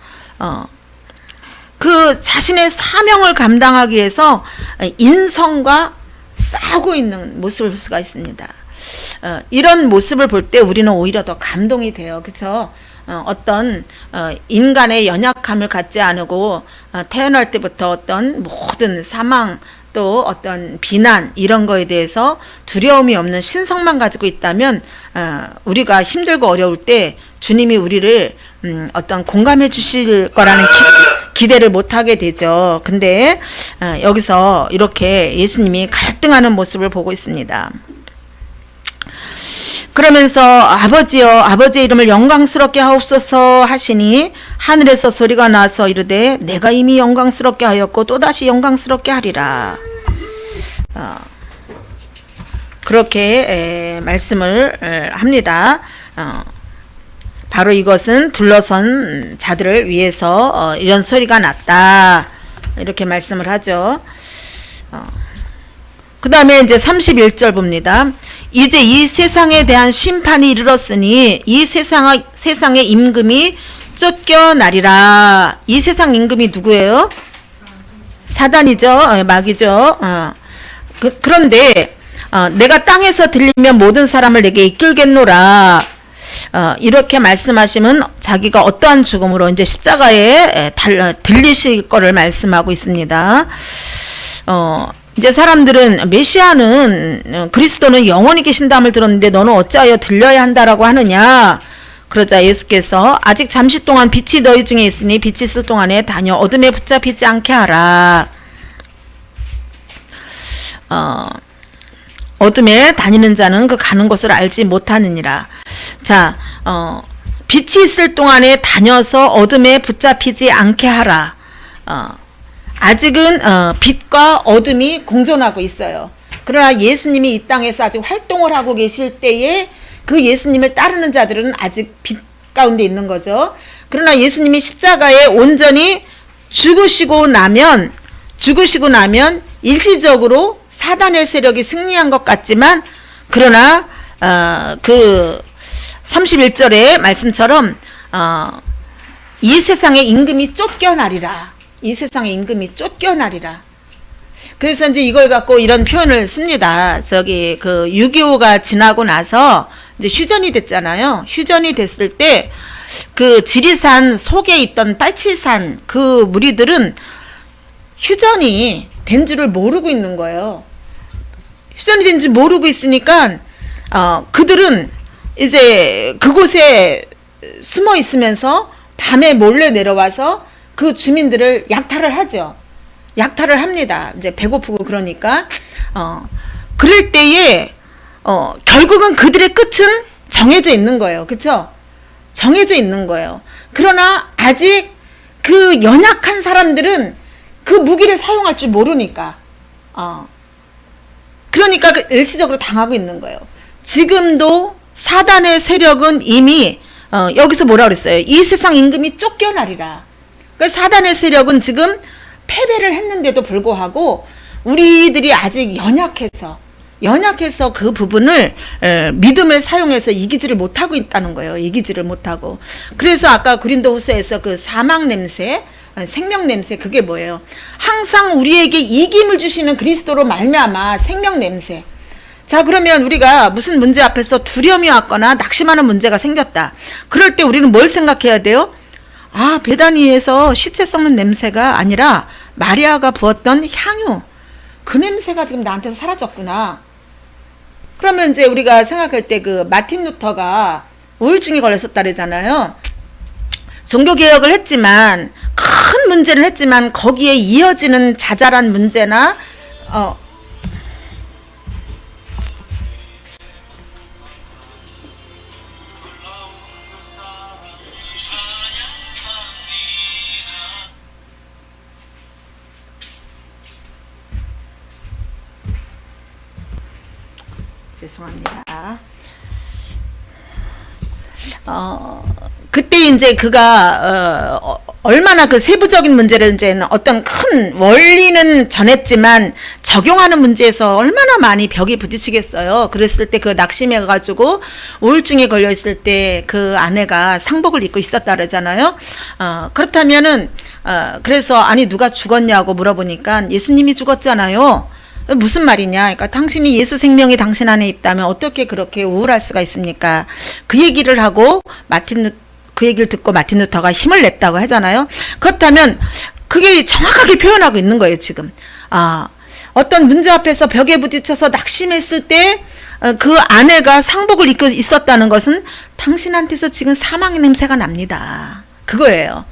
자신의 사명을 감당하기 위해서 인성과 싸우고 있는 모습을 볼 수가 있습니다. 이런 모습을 볼 때 우리는 오히려 더 감동이 돼요. 그렇죠? 어떤 인간의 연약함을 갖지 않고 태어날 때부터 어떤 모든 사망 또 어떤 비난 이런 거에 대해서 두려움이 없는 신성만 가지고 있다면 우리가 힘들고 어려울 때 주님이 우리를 어떤 공감해 주실 거라는 기대를 못하게 되죠. 근데 여기서 이렇게 예수님이 갈등하는 모습을 보고 있습니다. 그러면서 아버지여 아버지의 이름을 영광스럽게 하옵소서 하시니 하늘에서 소리가 나서 이르되 내가 이미 영광스럽게 하였고 또다시 영광스럽게 하리라. 그렇게 말씀을 합니다. 바로 이것은 둘러선 자들을 위해서 이런 소리가 났다. 이렇게 말씀을 하죠. 그 다음에 이제 31절 봅니다. 이제 이 세상에 대한 심판이 이르렀으니 이 세상의 임금이 쫓겨나리라. 이 세상 임금이 누구예요? 사단이죠. 마귀죠. 그런데 내가 땅에서 들리면 모든 사람을 내게 이끌겠노라. 이렇게 말씀하시면 자기가 어떠한 죽음으로 이제 십자가에 들리실 거를 말씀하고 있습니다. 이제 사람들은 메시아는 그리스도는 영원히 계신다함을 들었는데 너는 어찌하여 들려야 한다라고 하느냐. 그러자 예수께서 아직 잠시 동안 빛이 너희 중에 있으니 빛이 있을 동안에 다녀 어둠에 붙잡히지 않게 하라. 어둠에 다니는 자는 그 가는 곳을 알지 못하느니라. 자, 빛이 있을 동안에 다녀서 어둠에 붙잡히지 않게 하라. 아직은 빛과 어둠이 공존하고 있어요. 그러나 예수님이 이 땅에서 아직 활동을 하고 계실 때에 그 예수님을 따르는 자들은 아직 빛 가운데 있는 거죠. 그러나 예수님이 십자가에 온전히 죽으시고 나면 일시적으로 사단의 세력이 승리한 것 같지만, 그러나 그 31절의 말씀처럼 이 세상의 임금이 쫓겨나리라. 이 세상의 임금이 쫓겨나리라. 그래서 이제 이걸 갖고 이런 표현을 씁니다. 저기 그 6.25가 지나고 나서 이제 휴전이 됐잖아요. 휴전이 됐을 때 그 지리산 속에 있던 빨치산 그 무리들은 휴전이 된 줄을 모르고 있는 거예요. 휴전이 된 줄 모르고 있으니까 그들은 이제 그곳에 숨어 있으면서 밤에 몰래 내려와서 그 주민들을 약탈을 하죠. 약탈을 합니다. 이제 배고프고 그러니까 그럴 때에 결국은 그들의 끝은 정해져 있는 거예요. 그렇죠? 정해져 있는 거예요. 그러나 아직 그 연약한 사람들은 그 무기를 사용할 줄 모르니까 그러니까 일시적으로 당하고 있는 거예요. 지금도 사단의 세력은 이미 여기서 뭐라 그랬어요? 이 세상 임금이 쫓겨나리라. 그러니까 사단의 세력은 지금 패배를 했는데도 불구하고 우리들이 아직 연약해서 그 부분을 믿음을 사용해서 이기지를 못하고 있다는 거예요. 이기지를 못하고. 그래서 아까 고린도후서에서 그 사망 냄새, 생명 냄새, 그게 뭐예요? 항상 우리에게 이김을 주시는 그리스도로 말미암아 생명 냄새. 자, 그러면 우리가 무슨 문제 앞에서 두려움이 왔거나 낙심하는 문제가 생겼다. 그럴 때 우리는 뭘 생각해야 돼요? 아, 베다니에서 시체 썩는 냄새가 아니라 마리아가 부었던 향유, 그 냄새가 지금 나한테서 사라졌구나. 그러면 이제 우리가 생각할 때 그 마틴 루터가 우울증에 걸렸었다 그러잖아요. 종교개혁을 했지만, 큰 문제를 했지만 거기에 이어지는 자잘한 문제나 죄송합니다. 그때 이제 그가 얼마나 그 세부적인 문제를 이제 어떤 큰 원리는 전했지만 적용하는 문제에서 얼마나 많이 벽이 부딪히겠어요. 그랬을 때 그 낙심해 가지고 우울증에 걸려 있을 때 그 아내가 상복을 입고 있었다 그러잖아요. 그렇다면은 그래서 아니 누가 죽었냐고 물어보니까 예수님이 죽었잖아요. 무슨 말이냐? 그러니까 당신이 예수 생명이 당신 안에 있다면 어떻게 그렇게 우울할 수가 있습니까? 그 얘기를 하고 그 얘기를 듣고 마틴 루터가 힘을 냈다고 하잖아요. 그렇다면 그게 정확하게 표현하고 있는 거예요, 지금. 어떤 문제 앞에서 벽에 부딪혀서 낙심했을 때 그 아내가 상복을 입고 있었다는 것은 당신한테서 지금 사망의 냄새가 납니다. 그거예요.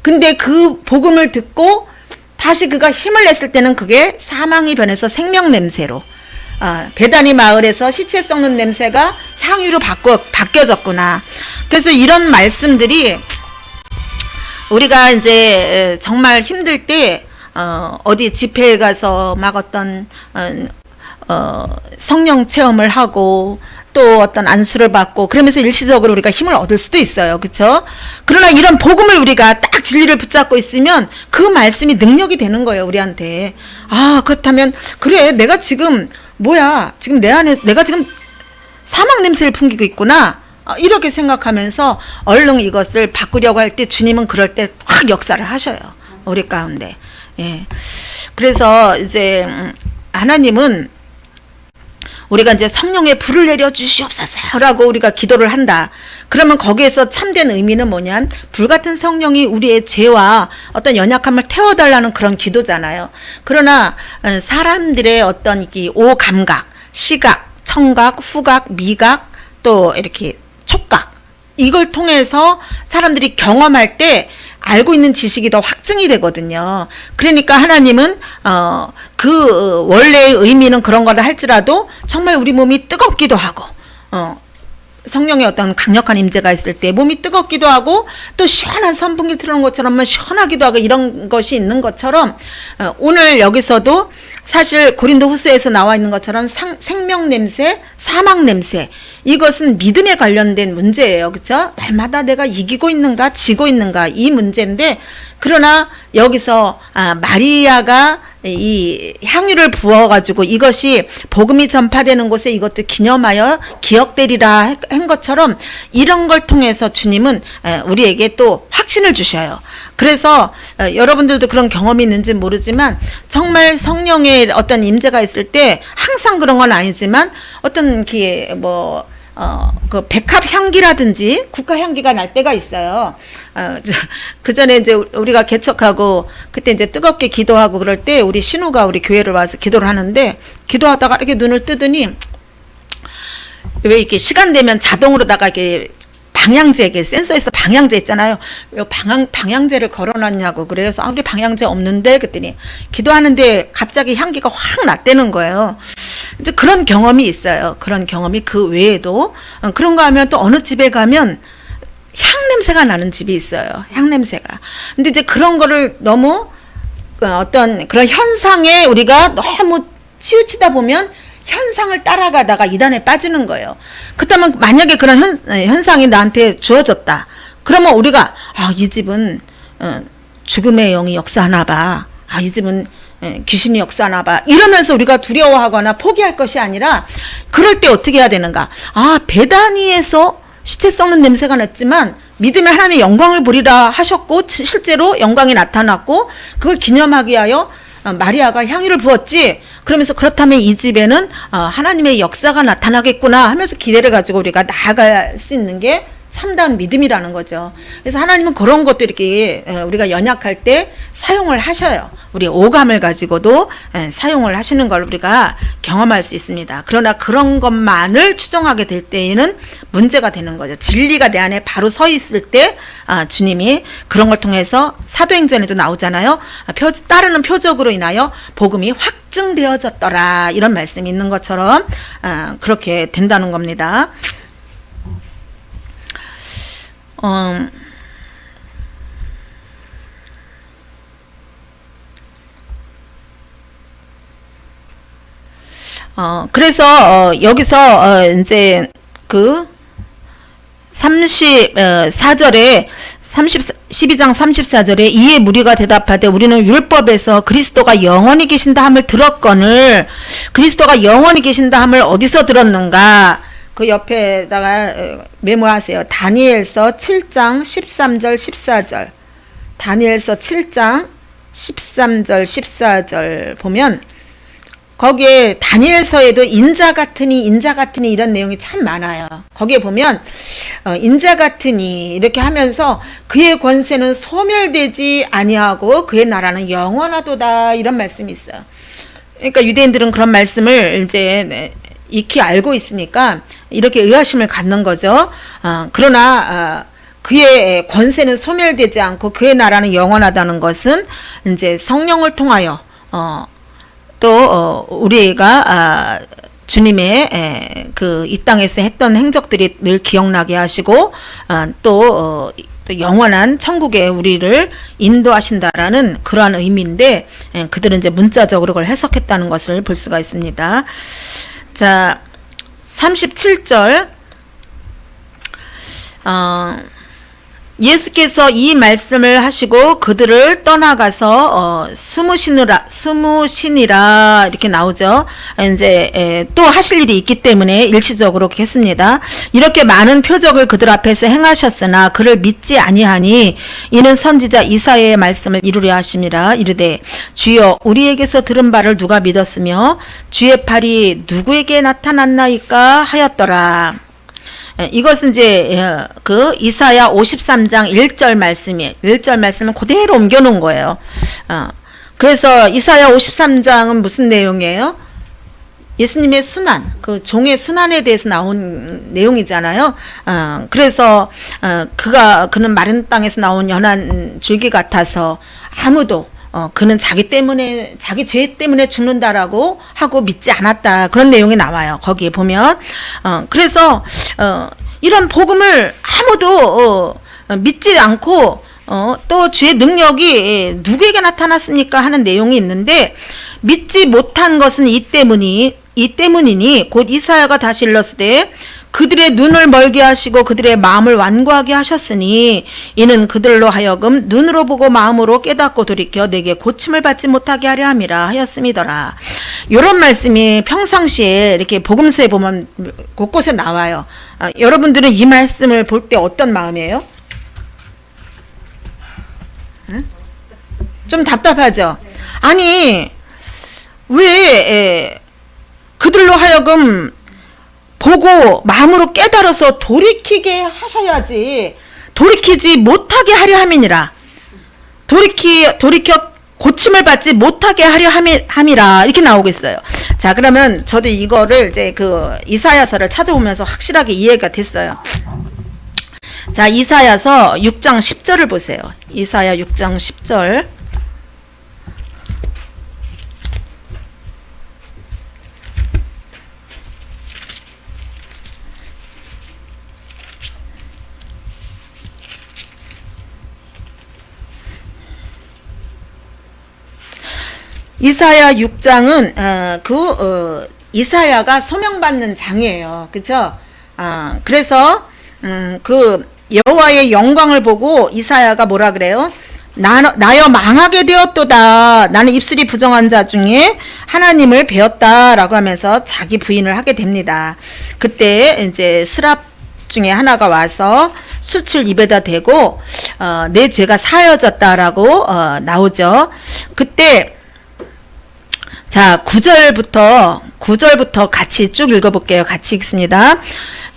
근데 그 복음을 듣고 다시 그가 힘을 냈을 때는 그게 사망이 변해서 생명 냄새로, 베다니 마을에서 시체 썩는 냄새가 향유로 바뀌어졌구나. 그래서 이런 말씀들이 우리가 이제 정말 힘들 때 어디 집회에 가서 막 어떤 성령 체험을 하고 또 어떤 안수를 받고 그러면서 일시적으로 우리가 힘을 얻을 수도 있어요. 그렇죠? 그러나 이런 복음을 우리가 딱 진리를 붙잡고 있으면 그 말씀이 능력이 되는 거예요, 우리한테. 그렇다면 그래, 내가 지금 뭐야? 지금 내 안에 내가 지금 사망 냄새를 풍기고 있구나. 이렇게 생각하면서 얼른 이것을 바꾸려고 할 때 주님은 그럴 때 확 역사를 하셔요. 우리 가운데. 예. 그래서 이제 하나님은 우리가 이제 성령의 불을 내려 주시옵소서라고 우리가 기도를 한다. 그러면 거기에서 참된 의미는 뭐냐? 불같은 성령이 우리의 죄와 어떤 연약함을 태워달라는 그런 기도잖아요. 그러나 사람들의 어떤 이 오감각, 시각, 청각, 후각, 미각, 또 이렇게 촉각, 이걸 통해서 사람들이 경험할 때 알고 있는 지식이 더 확증이 되거든요. 그러니까 하나님은 그 원래의 의미는 그런 거라 할지라도 정말 우리 몸이 뜨겁기도 하고 성령의 어떤 강력한 임재가 있을 때 몸이 뜨겁기도 하고 또 시원한 선풍기 틀어놓은 것처럼 시원하기도 하고 이런 것이 있는 것처럼 오늘 여기서도 사실 고린도 후서에서 나와 있는 것처럼 생명 냄새, 사망 냄새, 이것은 믿음에 관련된 문제예요. 그렇죠? 날마다 내가 이기고 있는가 지고 있는가 이 문제인데, 그러나 여기서 마리아가 이 향유를 부어가지고 이것이 복음이 전파되는 곳에 이것도 기념하여 기억되리라 한 것처럼 이런 걸 통해서 주님은 우리에게 또 확신을 주셔요. 그래서 여러분들도 그런 경험이 있는지 모르지만 정말 성령의 어떤 임재가 있을 때 항상 그런 건 아니지만 어떤 그 백합 향기라든지 국화 향기가 날 때가 있어요. 그 전에 이제 우리가 개척하고 그때 이제 뜨겁게 기도하고 그럴 때 우리 신우가 우리 교회를 와서 기도를 하는데, 기도하다가 이렇게 눈을 뜨더니 왜 이렇게 시간 되면 자동으로다가 이렇게 방향제, 센서에서 방향제 있잖아요. 왜 방향제를 걸어놨냐고. 그래서 우리 방향제 없는데 그랬더니 기도하는데 갑자기 향기가 확 났다는 거예요. 이제 그런 경험이 있어요. 그런 경험이 그 외에도 그런 거 하면 또 어느 집에 가면 향 냄새가 나는 집이 있어요. 향 냄새가. 근데 이제 그런 거를 너무 어떤 그런 현상에 우리가 너무 치우치다 보면 현상을 따라가다가 이단에 빠지는 거예요. 그렇다면 만약에 그런 현상이 나한테 주어졌다. 그러면 우리가 이 집은 죽음의 영이 역사하나 봐. 이 집은 귀신이 역사하나 봐. 이러면서 우리가 두려워하거나 포기할 것이 아니라, 그럴 때 어떻게 해야 되는가? 베다니에서 시체 썩는 냄새가 났지만 믿음의 하나님의 영광을 보리라 하셨고 실제로 영광이 나타났고 그걸 기념하기 위하여 마리아가 향유를 부었지. 그러면서 그렇다면 이 집에는 하나님의 역사가 나타나겠구나 하면서 기대를 가지고 우리가 나아갈 수 있는 게 참다운 믿음이라는 거죠. 그래서 하나님은 그런 것도 이렇게 우리가 연약할 때 사용을 하셔요. 우리 오감을 가지고도 사용을 하시는 걸 우리가 경험할 수 있습니다. 그러나 그런 것만을 추정하게 될 때에는 문제가 되는 거죠. 진리가 내 안에 바로 서 있을 때 주님이 그런 걸 통해서 사도행전에도 나오잖아요. 따르는 표적으로 인하여 복음이 확증되어졌더라, 이런 말씀이 있는 것처럼 그렇게 된다는 겁니다. 그래서 여기서 이제 그 12장 34절에 이에 무리가 대답하되 우리는 율법에서 그리스도가 영원히 계신다 함을 들었거늘, 그리스도가 영원히 계신다 함을 어디서 들었는가? 그 옆에다가 메모하세요. 다니엘서 7장 13절 14절. 다니엘서 7장 13절 14절 보면 거기에 다니엘서에도 인자 같으니 이런 내용이 참 많아요. 거기에 보면 인자 같으니 이렇게 하면서 그의 권세는 소멸되지 아니하고 그의 나라는 영원하도다, 이런 말씀이 있어요. 그러니까 유대인들은 그런 말씀을 이제 익히 알고 있으니까 이렇게 의아심을 갖는 거죠. 그러나 그의 권세는 소멸되지 않고 그의 나라는 영원하다는 것은 이제 성령을 통하여 또 우리가 주님의 그 이 땅에서 했던 행적들이 늘 기억나게 하시고 또 영원한 천국에 우리를 인도하신다라는 그러한 의미인데, 그들은 이제 문자적으로 그걸 해석했다는 것을 볼 수가 있습니다. 자, 37절. 예수께서 이 말씀을 하시고 그들을 떠나가서 숨으시니라 이렇게 나오죠. 이제 또 하실 일이 있기 때문에 일시적으로 그렇게 했습니다. 이렇게 많은 표적을 그들 앞에서 행하셨으나 그를 믿지 아니하니 이는 선지자 이사야의 말씀을 이루려 하심이라. 이르되 주여 우리에게서 들은 바를 누가 믿었으며 주의 팔이 누구에게 나타났나이까 하였더라. 이것은 이제 그 이사야 53장 1절 말씀이에요. 1절 말씀을 그대로 옮겨 놓은 거예요. 그래서 이사야 53장은 무슨 내용이에요? 예수님의 순환, 그 종의 순환에 대해서 나온 내용이잖아요. 그래서 그는 마른 땅에서 나온 연한 줄기 같아서 아무도 그는 자기 죄 때문에 죽는다라고 하고 믿지 않았다. 그런 내용이 나와요. 거기에 보면. 그래서, 이런 복음을 아무도 믿지 않고 또 주의 능력이 누구에게 나타났습니까 하는 내용이 있는데, 믿지 못한 것은 이 때문이니 곧 이사야가 다시 일렀으되 그들의 눈을 멀게 하시고 그들의 마음을 완고하게 하셨으니 이는 그들로 하여금 눈으로 보고 마음으로 깨닫고 돌이켜 내게 고침을 받지 못하게 하려 함이라 하였음이더라. 이런 말씀이 평상시에 이렇게 복음서에 보면 곳곳에 나와요. 여러분들은 이 말씀을 볼 때 어떤 마음이에요? 응? 좀 답답하죠? 아니, 왜 그들로 하여금 보고 마음으로 깨달아서 돌이키게 하셔야지, 돌이키지 못하게 하려 함이니라. 돌이켜 고침을 받지 못하게 하려 함이라, 이렇게 나오겠어요. 자, 그러면 저도 이거를 이제 그 이사야서를 찾아보면서 확실하게 이해가 됐어요. 자, 이사야서 6장 10절을 보세요. 이사야 6장 10절. 이사야 6장은 이사야가 소명받는 장이에요. 그렇죠? 그래서 그 여호와의 영광을 보고 이사야가 뭐라 그래요? 나여 망하게 되었도다. 나는 입술이 부정한 자 중에 하나님을 배웠다라고 하면서 자기 부인을 하게 됩니다. 그때 이제 스랍 중에 하나가 와서 숯을 입에다 대고 내 죄가 사여졌다라고 나오죠. 그때 자, 9절부터 같이 쭉 읽어볼게요. 같이 읽습니다.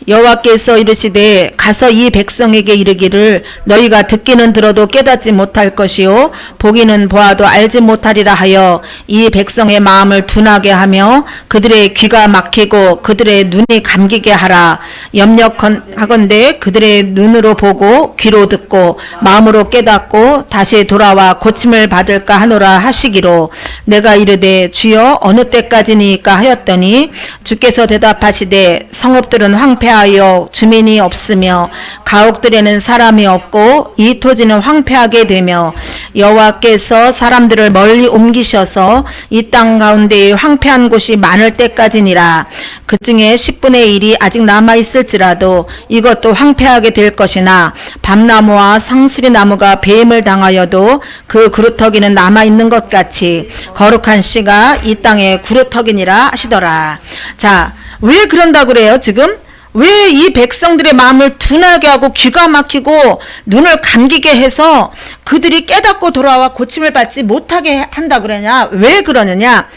여호와께서 이르시되 가서 이 백성에게 이르기를 너희가 듣기는 들어도 깨닫지 못할 것이요 보기는 보아도 알지 못하리라 하여 이 백성의 마음을 둔하게 하며 그들의 귀가 막히고 그들의 눈이 감기게 하라. 염려하건대 그들의 눈으로 보고 귀로 듣고 마음으로 깨닫고 다시 돌아와 고침을 받을까 하노라 하시기로 내가 이르되 주여 어느 때까지니까 하였더니 주께서 대답하시되 성읍들은 황폐하여 주민이 없으며 가옥들에는 사람이 없고 이 토지는 황폐하게 되며 여호와께서 사람들을 멀리 옮기셔서 이 땅 가운데에 황폐한 곳이 많을 때까지니라. 그 중에 10분의 1이 아직 남아있을지라도 이것도 황폐하게 될 것이나 밤나무와 상수리 나무가 배임을 당하여도 그 그루터기는 남아있는 것 같이 거룩한 씨가 이 땅에 그루터기니라 하시더라. 자, 왜 그런다고 그래요 지금? 왜 이 백성들의 마음을 둔하게 하고 귀가 막히고 눈을 감기게 해서 그들이 깨닫고 돌아와 고침을 받지 못하게 한다 그러냐? 왜 그러느냐?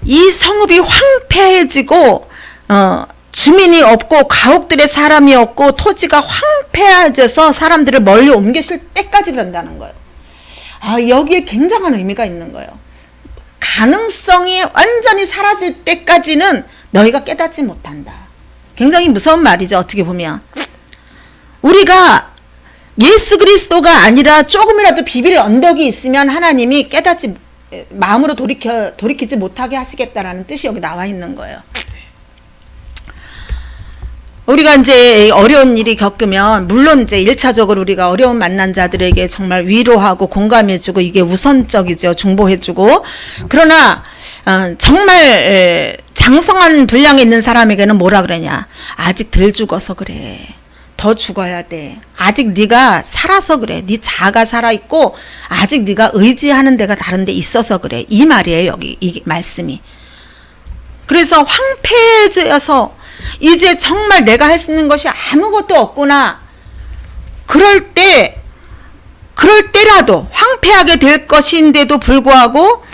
이 성읍이 황폐해지고 주민이 없고 가옥들의 사람이 없고 토지가 황폐해져서 사람들을 멀리 옮기실 때까지 그런다는 거예요. 여기에 굉장한 의미가 있는 거예요. 가능성이 완전히 사라질 때까지는 너희가 깨닫지 못한다. 굉장히 무서운 말이죠. 어떻게 보면 우리가 예수 그리스도가 아니라 조금이라도 비빌 언덕이 있으면 하나님이 깨닫지 마음으로 돌이키지 못하게 하시겠다라는 뜻이 여기 나와 있는 거예요. 우리가 이제 어려운 일이 겪으면 물론 이제 1차적으로 우리가 어려운 만난 자들에게 정말 위로하고 공감해주고 이게 우선적이죠. 중보해주고. 그러나 정말 장성한 분량에 있는 사람에게는 뭐라 그러냐? 아직 덜 죽어서 그래. 더 죽어야 돼. 아직 네가 살아서 그래. 네 자아가 살아있고 아직 네가 의지하는 데가 다른 데 있어서 그래. 이 말이에요. 여기 이 말씀이. 그래서 황폐해져서 이제 정말 내가 할 수 있는 것이 아무것도 없구나. 그럴 때라도 황폐하게 될 것인데도 불구하고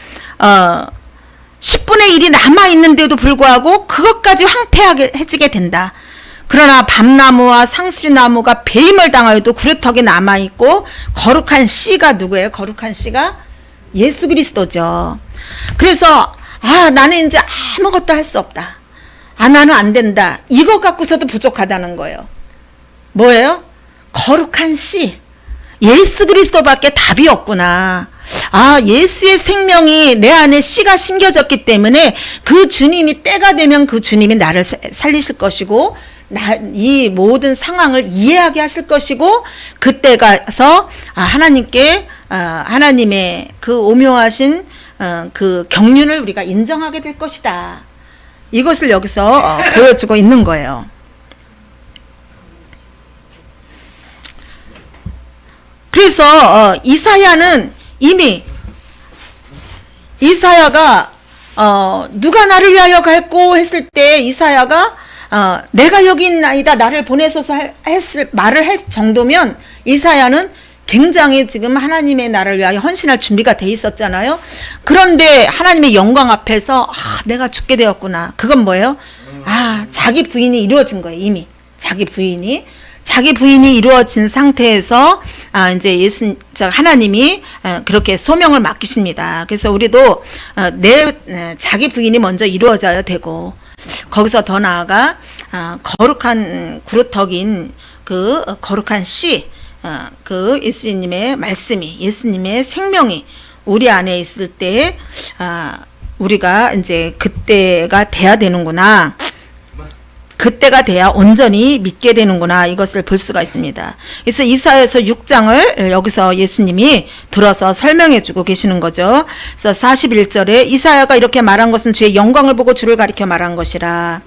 10분의 1이 남아있는데도 불구하고 그것까지 황폐하게 해지게 된다. 그러나 밤나무와 상수리나무가 배임을 당하여도 구루턱이 남아있고 거룩한 씨가 누구예요? 거룩한 씨가 예수 그리스도죠. 그래서 나는 이제 아무것도 할 수 없다. 나는 안 된다. 이것 갖고서도 부족하다는 거예요. 뭐예요? 거룩한 씨. 예수 그리스도밖에 답이 없구나. 예수의 생명이 내 안에 씨가 심겨졌기 때문에 그 주님이 때가 되면 그 주님이 나를 살리실 것이고 이 모든 상황을 이해하게 하실 것이고 그때 가서 하나님께 하나님의 그 오묘하신 그 경륜을 우리가 인정하게 될 것이다. 이것을 여기서 보여주고 있는 거예요. 그래서 이사야는 이미 이사야가 누가 나를 위하여 갈고 했을 때 이사야가 내가 여기 있나이다 나를 보내소서 말을 할 정도면 이사야는 굉장히 지금 하나님의 나를 위하여 헌신할 준비가 돼 있었잖아요. 그런데 하나님의 영광 앞에서 내가 죽게 되었구나. 그건 뭐예요? 자기 부인이 이루어진 거예요. 이미 자기 부인이 이루어진 상태에서 이제 하나님이 그렇게 소명을 맡기십니다. 그래서 우리도 자기 부인이 먼저 이루어져야 되고 거기서 더 나아가 거룩한 구루터기인 그 거룩한 씨, 그 예수님의 말씀이 예수님의 생명이 우리 안에 있을 때 우리가 이제 그때가 돼야 되는구나. 그때가 돼야 온전히 믿게 되는구나. 이것을 볼 수가 있습니다. 그래서 이사야서 6장을 여기서 예수님이 들어서 설명해 주고 계시는 거죠. 그래서 41절에 이사야가 이렇게 말한 것은 주의 영광을 보고 주를 가리켜 말한 것이라.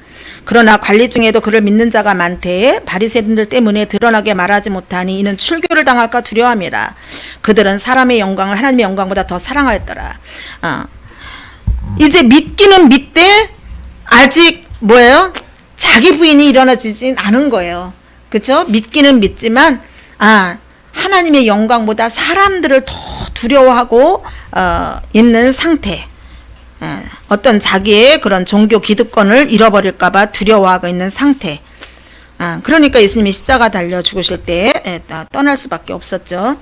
그러나 관리 중에도 그를 믿는 자가 많되 바리새인들 때문에 드러나게 말하지 못하니 이는 출교를 당할까 두려워함이라. 그들은 사람의 영광을 하나님의 영광보다 더 사랑하였더라. 이제 믿기는 믿되 아직 뭐예요? 자기 부인이 일어나지진 않은 거예요. 그렇죠? 믿기는 믿지만 하나님의 영광보다 사람들을 더 두려워하고 있는 상태. 어떤 자기의 그런 종교 기득권을 잃어버릴까 봐 두려워하고 있는 상태. 그러니까 예수님이 십자가 달려 죽으실 때 떠날 수밖에 없었죠.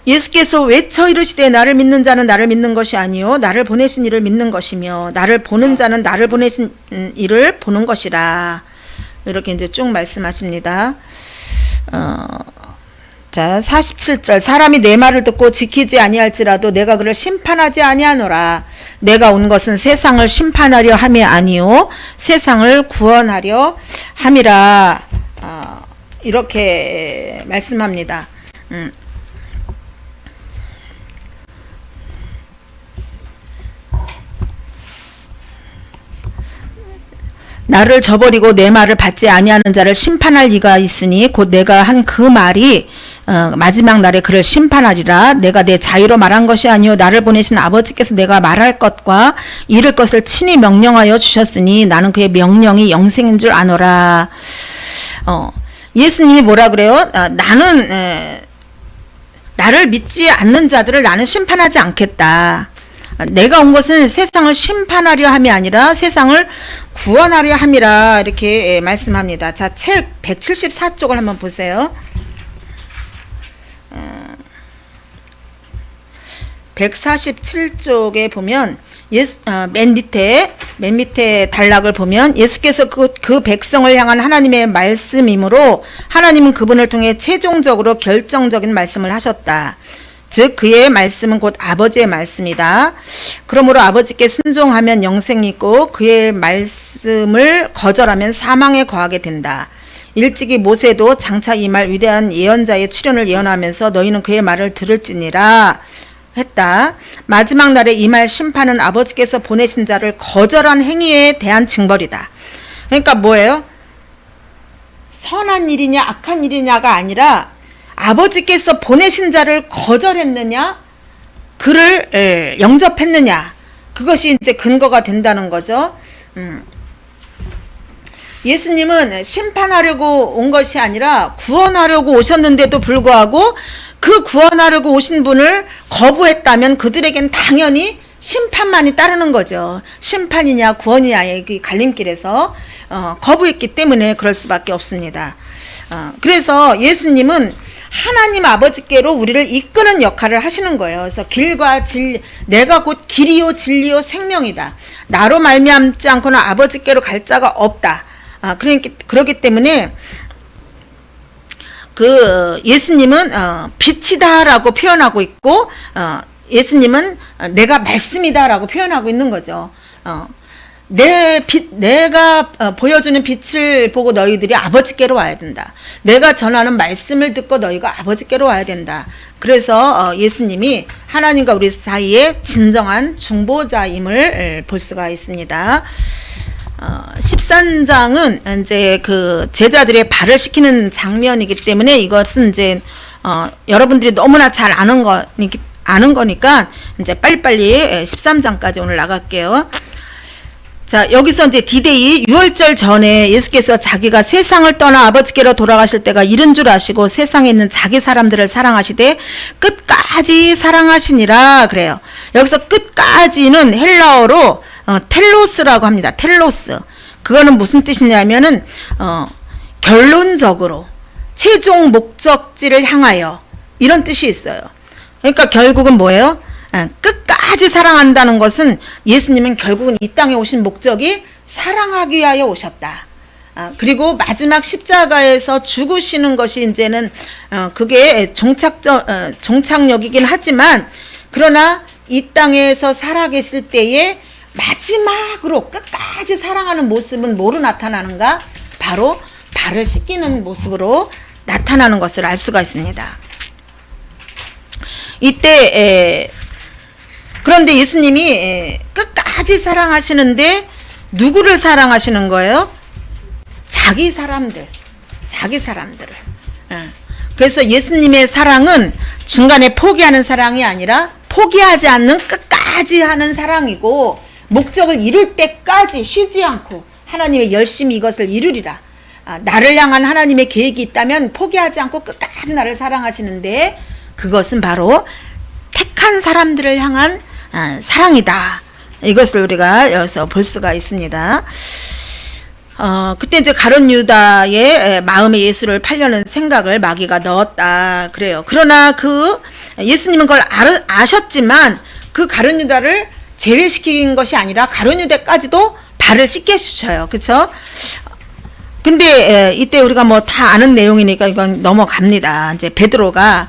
예수께서 외쳐 이르시되 나를 믿는 자는 나를 믿는 것이 아니요 나를 보내신 이를 믿는 것이며 나를 보는 자는 나를 보내신 이를 보는 것이라. 이렇게 이제 쭉 말씀하십니다. 자 47절 사람이 내 말을 듣고 지키지 아니할지라도 내가 그를 심판하지 아니하노라. 내가 온 것은 세상을 심판하려 함이 아니요 세상을 구원하려 함이라. 이렇게 말씀합니다. 나를 저버리고 내 말을 받지 아니하는 자를 심판할 이가 있으니 곧 내가 한 그 말이 마지막 날에 그를 심판하리라. 내가 내 자유로 말한 것이 아니요 나를 보내신 아버지께서 내가 말할 것과 이를 것을 친히 명령하여 주셨으니 나는 그의 명령이 영생인 줄 아노라. 예수님이 뭐라 그래요? 나를 믿지 않는 자들을 나는 심판하지 않겠다. 내가 온 것은 세상을 심판하려 함이 아니라 세상을 구원하려 함이라. 이렇게 말씀합니다. 자, 책 174쪽을 한번 보세요. 147쪽에 보면 맨 밑에 단락을 보면 예수께서 그 백성을 향한 하나님의 말씀이므로 하나님은 그분을 통해 최종적으로 결정적인 말씀을 하셨다. 즉 그의 말씀은 곧 아버지의 말씀이다. 그러므로 아버지께 순종하면 영생이 있고 그의 말씀을 거절하면 사망에 거하게 된다. 일찍이 모세도 장차 이 말 위대한 예언자의 출현을 예언하면서 너희는 그의 말을 들을지니라 했다. 마지막 날에 이 말 심판은 아버지께서 보내신 자를 거절한 행위에 대한 징벌이다. 그러니까 뭐예요? 선한 일이냐 악한 일이냐가 아니라 아버지께서 보내신 자를 거절했느냐 그를 영접했느냐 그것이 이제 근거가 된다는 거죠. 예수님은 심판하려고 온 것이 아니라 구원하려고 오셨는데도 불구하고 그 구원하려고 오신 분을 거부했다면 그들에겐 당연히 심판만이 따르는 거죠. 심판이냐 구원이냐의 그 갈림길에서 거부했기 때문에 그럴 수밖에 없습니다. 그래서 예수님은 하나님 아버지께로 우리를 이끄는 역할을 하시는 거예요. 그래서 길과 진리, 내가 곧 길이요 진리요 생명이다. 나로 말미암지 않고는 아버지께로 갈 자가 없다. 그렇기 때문에 예수님은 빛이다라고 표현하고 있고 예수님은 내가 말씀이다라고 표현하고 있는 거죠. 내가 보여주는 빛을 보고 너희들이 아버지께로 와야 된다. 내가 전하는 말씀을 듣고 너희가 아버지께로 와야 된다. 그래서 예수님이 하나님과 우리 사이에 진정한 중보자임을 볼 수가 있습니다. 13장은 이제 그 제자들의 발을 씻기는 장면이기 때문에 이것은 이제 여러분들이 너무나 잘 아는 거니까 이제 빨리빨리 13장까지 오늘 나갈게요. 자, 여기서 이제 디데이 6월절 전에 예수께서 자기가 세상을 떠나 아버지께로 돌아가실 때가 이른 줄 아시고 세상에 있는 자기 사람들을 사랑하시되 끝까지 사랑하시니라 그래요. 여기서 끝까지는 헬라어로 텔로스라고 합니다. 텔로스. 그거는 무슨 뜻이냐면은 결론적으로 최종 목적지를 향하여 이런 뜻이 있어요. 그러니까 결국은 뭐예요? 끝까지 사랑한다는 것은 예수님은 결국은 이 땅에 오신 목적이 사랑하기 위하여 오셨다. 그리고 마지막 십자가에서 죽으시는 것이 이제는 그게 종착역이긴 하지만 그러나 이 땅에서 살아계실 때에 마지막으로 끝까지 사랑하는 모습은 뭐로 나타나는가? 바로 발을 씻기는 모습으로 나타나는 것을 알 수가 있습니다. 이때 그런데 예수님이 끝까지 사랑하시는데 누구를 사랑하시는 거예요? 자기 사람들을. 그래서 예수님의 사랑은 중간에 포기하는 사랑이 아니라 포기하지 않는 끝까지 하는 사랑이고 목적을 이룰 때까지 쉬지 않고 하나님의 열심히 이것을 이루리라. 나를 향한 하나님의 계획이 있다면 포기하지 않고 끝까지 나를 사랑하시는데 그것은 바로 택한 사람들을 향한 사랑이다. 이것을 우리가 여기서 볼 수가 있습니다. 그때 이제 가룟 유다의 마음에 예수를 팔려는 생각을 마귀가 넣었다 그래요. 그러나 예수님은 그걸 아셨지만 그 가룟 유다를 제외시킨 것이 아니라 가룟 유다까지도 발을 씻게 주셔요. 그렇죠? 근데 이때 우리가 뭐 다 아는 내용이니까 이건 넘어갑니다. 이제 베드로가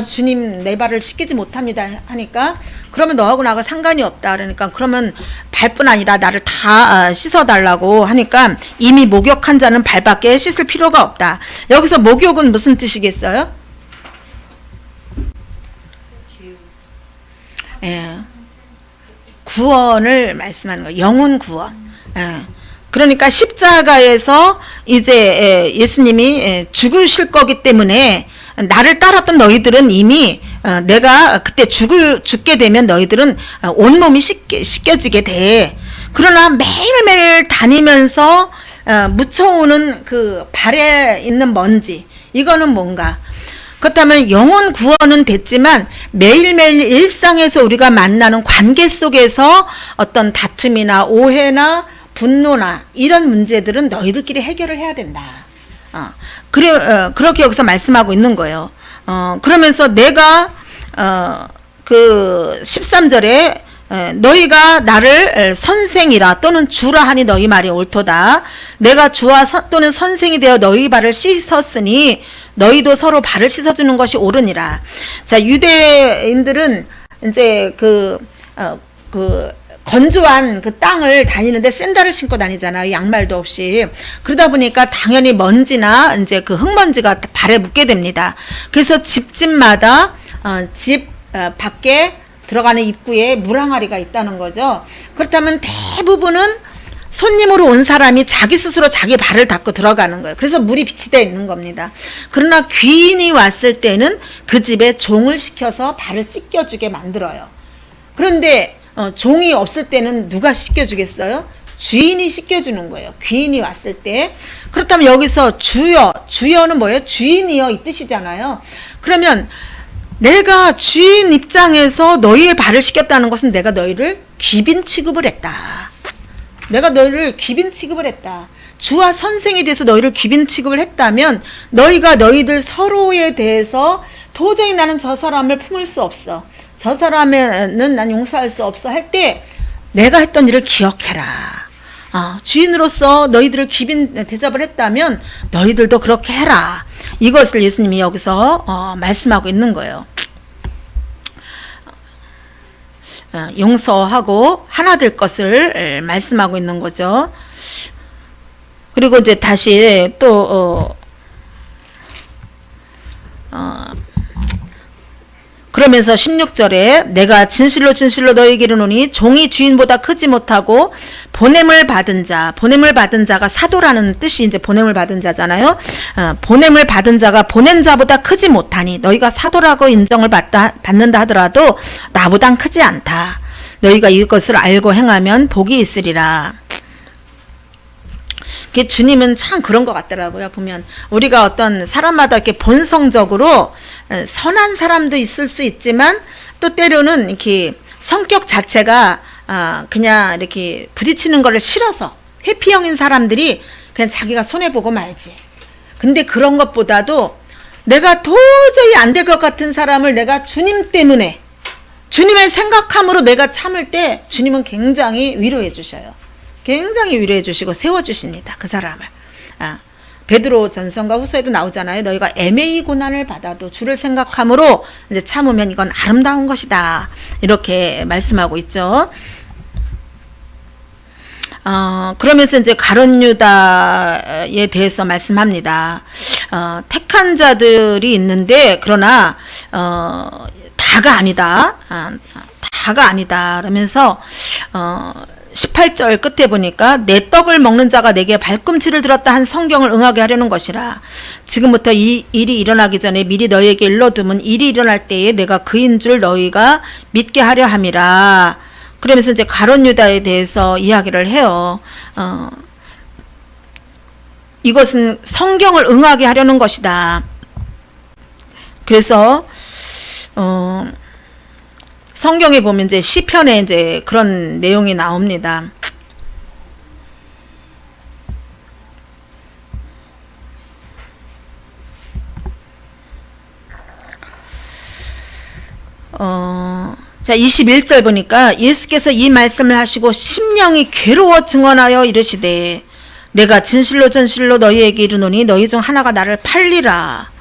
주님 내 발을 씻기지 못합니다 하니까 그러면 너하고 나하고 상관이 없다. 그러니까 그러면 발뿐 아니라 나를 다 씻어달라고 하니까 이미 목욕한 자는 발밖에 씻을 필요가 없다. 여기서 목욕은 무슨 뜻이겠어요? 구원을 말씀하는 거예요. 영혼 구원. 그러니까 십자가에서 이제 예수님이 죽으실 거기 때문에 나를 따랐던 너희들은 이미 내가 그때 죽게 되면 너희들은 온몸이 씻겨지게 돼. 그러나 매일매일 다니면서 묻혀오는 그 발에 있는 먼지, 이거는 뭔가? 그렇다면 영혼 구원은 됐지만 매일매일 일상에서 우리가 만나는 관계 속에서 어떤 다툼이나 오해나 분노나 이런 문제들은 너희들끼리 해결을 해야 된다. 그렇게 여기서 말씀하고 있는 거예요. 그러면서 내가 그 13절에 너희가 나를 선생이라 또는 주라 하니 너희 말이 옳도다. 내가 주와 또는 선생이 되어 너희 발을 씻었으니 너희도 서로 발을 씻어주는 것이 옳으니라. 자, 유대인들은 이제 건조한 그 땅을 다니는데 샌들을 신고 다니잖아요. 양말도 없이. 그러다 보니까 당연히 먼지나 이제 그 흙먼지가 발에 묻게 됩니다. 그래서 집마다 집 밖에 들어가는 입구에 물 항아리가 있다는 거죠. 그렇다면 대부분은 손님으로 온 사람이 자기 스스로 자기 발을 닦고 들어가는 거예요. 그래서 물이 비치되어 있는 겁니다. 그러나 귀인이 왔을 때는 그 집에 종을 시켜서 발을 씻겨주게 만들어요. 그런데 종이 없을 때는 누가 씻겨주겠어요? 주인이 씻겨주는 거예요. 귀인이 왔을 때. 그렇다면 여기서 주여는 뭐예요? 주인이여 이 뜻이잖아요. 그러면 내가 주인 입장에서 너희의 발을 씻겼다는 것은 내가 너희를 귀빈 취급을 했다. 내가 너희를 귀빈 취급을 했다. 주와 선생에 대해서 너희를 귀빈 취급을 했다면 너희가 너희들 서로에 대해서 도저히 나는 저 사람을 품을 수 없어. 저 사람은 난 용서할 수 없어 할 때 내가 했던 일을 기억해라. 주인으로서 너희들을 귀빈 대접을 했다면 너희들도 그렇게 해라. 이것을 예수님이 여기서 말씀하고 있는 거예요. 용서하고 하나 될 것을 말씀하고 있는 거죠. 그리고 이제 다시 또 그러면서 16절에 내가 진실로 진실로 너희에게 이르노니 종이 주인보다 크지 못하고 보냄을 받은 자가 사도라는 뜻이 이제 보냄을 받은 자잖아요. 보냄을 받은 자가 보낸 자보다 크지 못하니 너희가 사도라고 인정을 받는다 하더라도 나보단 크지 않다. 너희가 이것을 알고 행하면 복이 있으리라. 주님은 참 그런 것 같더라고요. 보면 우리가 어떤 사람마다 이렇게 본성적으로 선한 사람도 있을 수 있지만 또 때로는 이렇게 성격 자체가 그냥 이렇게 부딪히는 거를 싫어서 회피형인 사람들이 그냥 자기가 손해보고 말지. 근데 그런 것보다도 내가 도저히 안 될 것 같은 사람을 내가 주님 때문에 주님의 생각함으로 내가 참을 때 주님은 굉장히 위로해 주셔요. 굉장히 위로해 주시고 세워주십니다. 그 사람을. 베드로 전서인가 후서에도 나오잖아요. 너희가 애매히 고난을 받아도 주를 생각함으로 이제 참으면 이건 아름다운 것이다. 이렇게 말씀하고 있죠. 그러면서 이제 가룟 유다에 대해서 말씀합니다. 택한 자들이 있는데 그러나 다가 아니다. 다가 아니다. 그러면서 18절 끝에 보니까 내 떡을 먹는 자가 내게 발꿈치를 들었다 한 성경을 응하게 하려는 것이라. 지금부터 이 일이 일어나기 전에 미리 너희에게 일러두면 일이 일어날 때에 내가 그인 줄 너희가 믿게 하려 함이라. 그러면서 이제 가룟 유다에 대해서 이야기를 해요. 이것은 성경을 응하게 하려는 것이다. 그래서 성경에 보면 이제 시편에 이제 그런 내용이 나옵니다. 자, 21절 보니까 예수께서 이 말씀을 하시고 심령이 괴로워 증언하여 이르시되 내가 진실로 진실로 너희에게 이르노니 너희 중 하나가 나를 팔리라.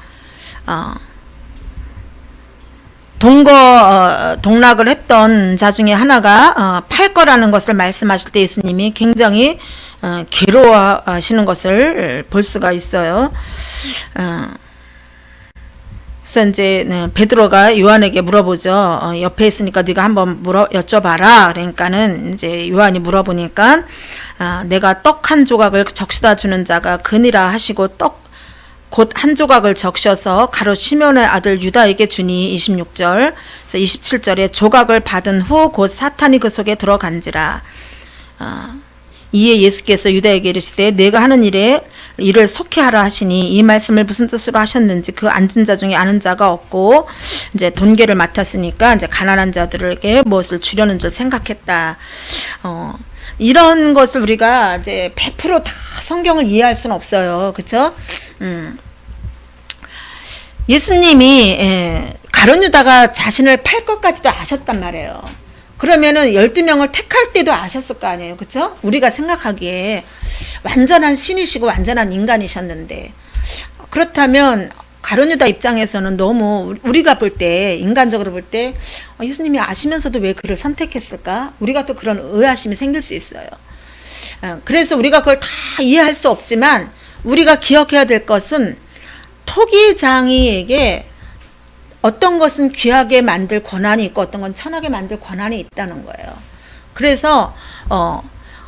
동락을 했던 자 중에 하나가 팔 거라는 것을 말씀하실 때 예수님이 굉장히 괴로워하시는 것을 볼 수가 있어요. 그래서 이제 베드로가 요한에게 물어보죠. 옆에 있으니까 네가 한번 여쭤봐라. 그러니까는 이제 요한이 물어보니까 내가 떡 한 조각을 적시다 주는 자가 그니라 하시고 곧 한 조각을 적셔서 가롯 시몬의 아들 유다에게 주니 26절. 그래서 27절에 조각을 받은 후 곧 사탄이 그 속에 들어간지라. 이에 예수께서 유다에게 이르시되 내가 하는 일을 속히 하라 하시니 이 말씀을 무슨 뜻으로 하셨는지 그 앉은 자 중에 아는 자가 없고 이제 돈계를 맡았으니까 이제 가난한 자들에게 무엇을 주려는 줄 생각했다. 이런 것을 우리가 이제 100% 다 성경을 이해할 수는 없어요. 그렇죠? 예수님이 가룟 유다가 자신을 팔 것까지도 아셨단 말이에요. 그러면은 12명을 택할 때도 아셨을 거 아니에요. 그렇죠? 우리가 생각하기에 완전한 신이시고 완전한 인간이셨는데 그렇다면 가룟 유다 입장에서는 너무 우리가 볼 때 인간적으로 볼 때 예수님이 아시면서도 왜 그를 선택했을까? 우리가 또 그런 의아심이 생길 수 있어요. 그래서 우리가 그걸 다 이해할 수 없지만 우리가 기억해야 될 것은 토기장이에게 어떤 것은 귀하게 만들 권한이 있고 어떤 건 천하게 만들 권한이 있다는 거예요. 그래서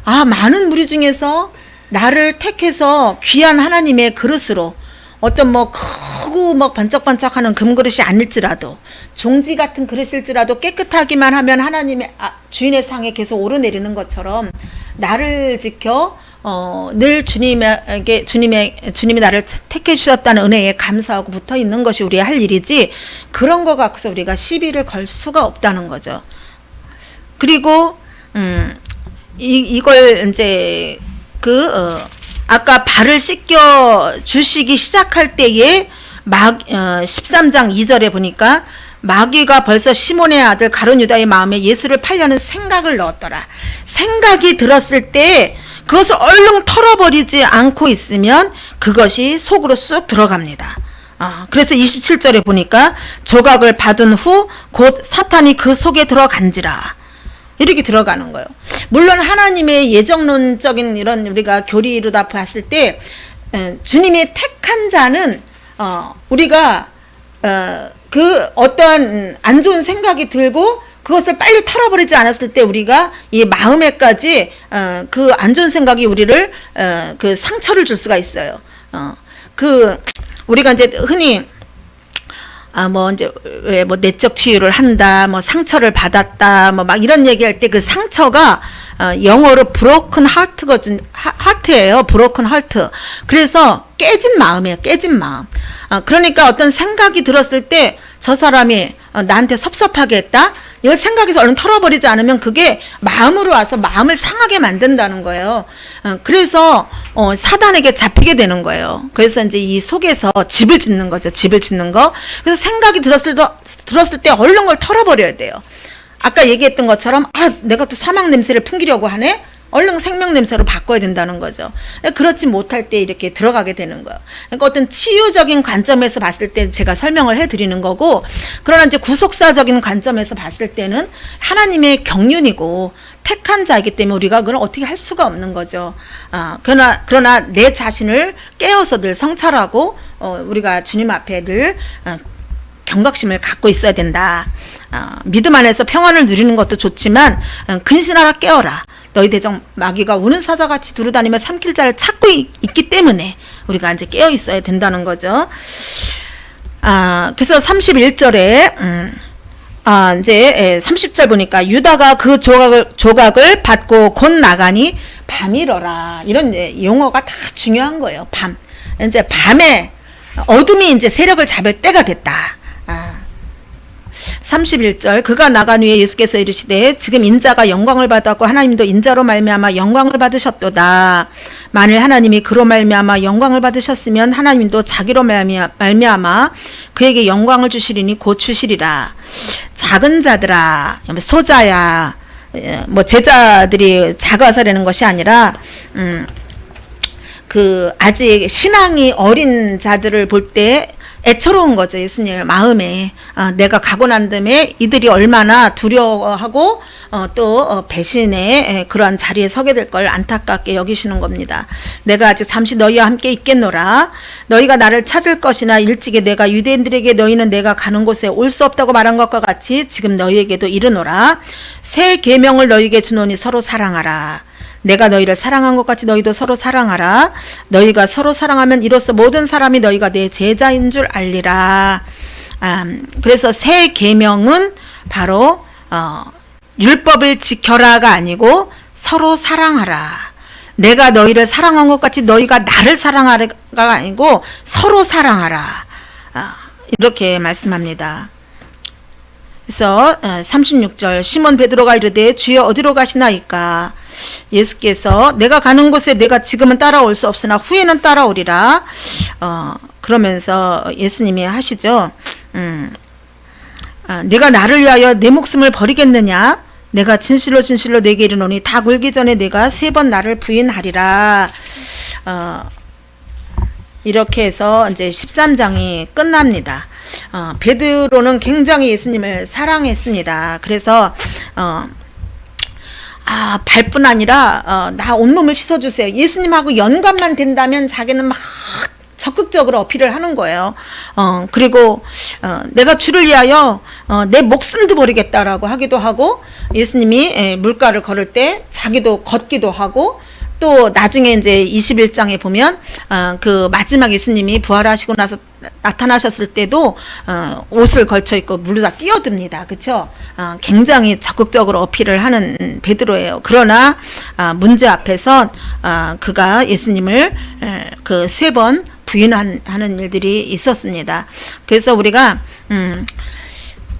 많은 무리 중에서 나를 택해서 귀한 하나님의 그릇으로 어떤 크고 번쩍번쩍하는 금그릇이 아닐지라도 종지 같은 그릇일지라도 깨끗하기만 하면 하나님의 주인의 상에 계속 오르내리는 것처럼 나를 지켜 늘 주님이 나를 택해 주셨다는 은혜에 감사하고 붙어 있는 것이 우리의 할 일이지 그런 거 갖고서 우리가 시비를 걸 수가 없다는 거죠. 그리고 이걸 이제 아까 발을 씻겨 주시기 시작할 때에 13장 2절에 보니까 마귀가 벌써 시몬의 아들 가룟 유다의 마음에 예수를 팔려는 생각을 넣었더라. 생각이 들었을 때 그것을 얼른 털어버리지 않고 있으면 그것이 속으로 쑥 들어갑니다. 그래서 27절에 보니까 조각을 받은 후 곧 사탄이 그 속에 들어간지라. 이렇게 들어가는 거예요. 물론 하나님의 예정론적인 이런 우리가 교리로 다 봤을 때 주님의 택한 자는 우리가 그 어떠한 안 좋은 생각이 들고 그것을 빨리 털어버리지 않았을 때 우리가 이 마음에까지 그 안 좋은 생각이 우리를 그 상처를 줄 수가 있어요. 그 우리가 이제 흔히 뭐 이제 왜 뭐 내적 치유를 한다, 뭐 상처를 받았다, 뭐 막 이런 얘기할 때 그 상처가 영어로 broken heart예요. broken heart. 그래서 깨진 마음이에요. 깨진 마음. 그러니까 어떤 생각이 들었을 때 저 사람이 나한테 섭섭하게 했다. 이걸 생각해서 얼른 털어버리지 않으면 그게 마음으로 와서 마음을 상하게 만든다는 거예요. 그래서 사단에게 잡히게 되는 거예요. 그래서 이제 이 속에서 집을 짓는 거죠. 집을 짓는 거. 그래서 생각이 들었을 때 얼른 걸 털어버려야 돼요. 아까 얘기했던 것처럼 내가 또 사망 냄새를 풍기려고 하네. 얼른 생명 냄새로 바꿔야 된다는 거죠. 그렇지 못할 때 이렇게 들어가게 되는 거예요. 그러니까 어떤 치유적인 관점에서 봤을 때 제가 설명을 해드리는 거고, 그러나 이제 구속사적인 관점에서 봤을 때는 하나님의 경륜이고 택한 자이기 때문에 우리가 그걸 어떻게 할 수가 없는 거죠. 그러나 내 자신을 깨어서 늘 성찰하고 우리가 주님 앞에 늘 경각심을 갖고 있어야 된다. 믿음 안에서 평안을 누리는 것도 좋지만 근신하라 깨어라. 너희 대적 마귀가 우는 사자같이 두루다니며 삼킬 자를 찾고 있기 때문에 우리가 이제 깨어 있어야 된다는 거죠. 그래서 31절에 이제 30절 보니까 유다가 그 조각을 받고 곧 나가니 밤이러라. 이런 용어가 다 중요한 거예요. 밤. 이제 밤에 어둠이 이제 세력을 잡을 때가 됐다. 31절 그가 나간 후에 예수께서 이르시되 지금 인자가 영광을 받았고 하나님도 인자로 말미암아 영광을 받으셨도다. 만일 하나님이 그로 말미암아 영광을 받으셨으면 하나님도 자기로 말미암아 그에게 영광을 주시리니 곧 주시리라. 작은 자들아, 소자야, 뭐 제자들이 작아서라는 것이 아니라 그 아직 신앙이 어린 자들을 볼 때 애처로운 거죠. 예수님의 마음에 내가 가고 난 다음에 이들이 얼마나 두려워하고 또 배신의 그러한 자리에 서게 될 걸 안타깝게 여기시는 겁니다. 내가 아직 잠시 너희와 함께 있겠노라. 너희가 나를 찾을 것이나 일찍이 내가 유대인들에게 너희는 내가 가는 곳에 올 수 없다고 말한 것과 같이 지금 너희에게도 이르노라. 새 계명을 너희에게 주노니 서로 사랑하라. 내가 너희를 사랑한 것 같이 너희도 서로 사랑하라. 너희가 서로 사랑하면 이로써 모든 사람이 너희가 내 제자인 줄 알리라. 그래서 새 계명은 바로 율법을 지켜라가 아니고 서로 사랑하라. 내가 너희를 사랑한 것 같이 너희가 나를 사랑하라가 아니고 서로 사랑하라. 이렇게 말씀합니다. 그래서 36절 시몬 베드로가 이르되 주여 어디로 가시나이까. 예수께서 내가 가는 곳에 내가 지금은 따라올 수 없으나 후에는 따라오리라. 그러면서 예수님이 하시죠. 내가 나를 위하여 내 목숨을 버리겠느냐. 내가 진실로 진실로 내게 이르노니 다 굴기 전에 내가 3번 나를 부인하리라. 이렇게 해서 이제 13장이 끝납니다. 베드로는 굉장히 예수님을 사랑했습니다. 그래서 발뿐 아니라 나 온몸을 씻어주세요. 예수님하고 연관만 된다면 자기는 막 적극적으로 어필을 하는 거예요. 그리고 내가 주를 위하여 내 목숨도 버리겠다라고 하기도 하고, 예수님이 물가를 걸을 때 자기도 걷기도 하고, 또 나중에 이제 21장에 보면 그 마지막 예수님이 부활하시고 나서 나타나셨을 때도 옷을 걸쳐 입고 물로 다 뛰어듭니다. 그렇죠? 굉장히 적극적으로 어필을 하는 베드로예요. 그러나 문제 앞에서 그가 예수님을 그 3번 부인하는 일들이 있었습니다. 그래서 우리가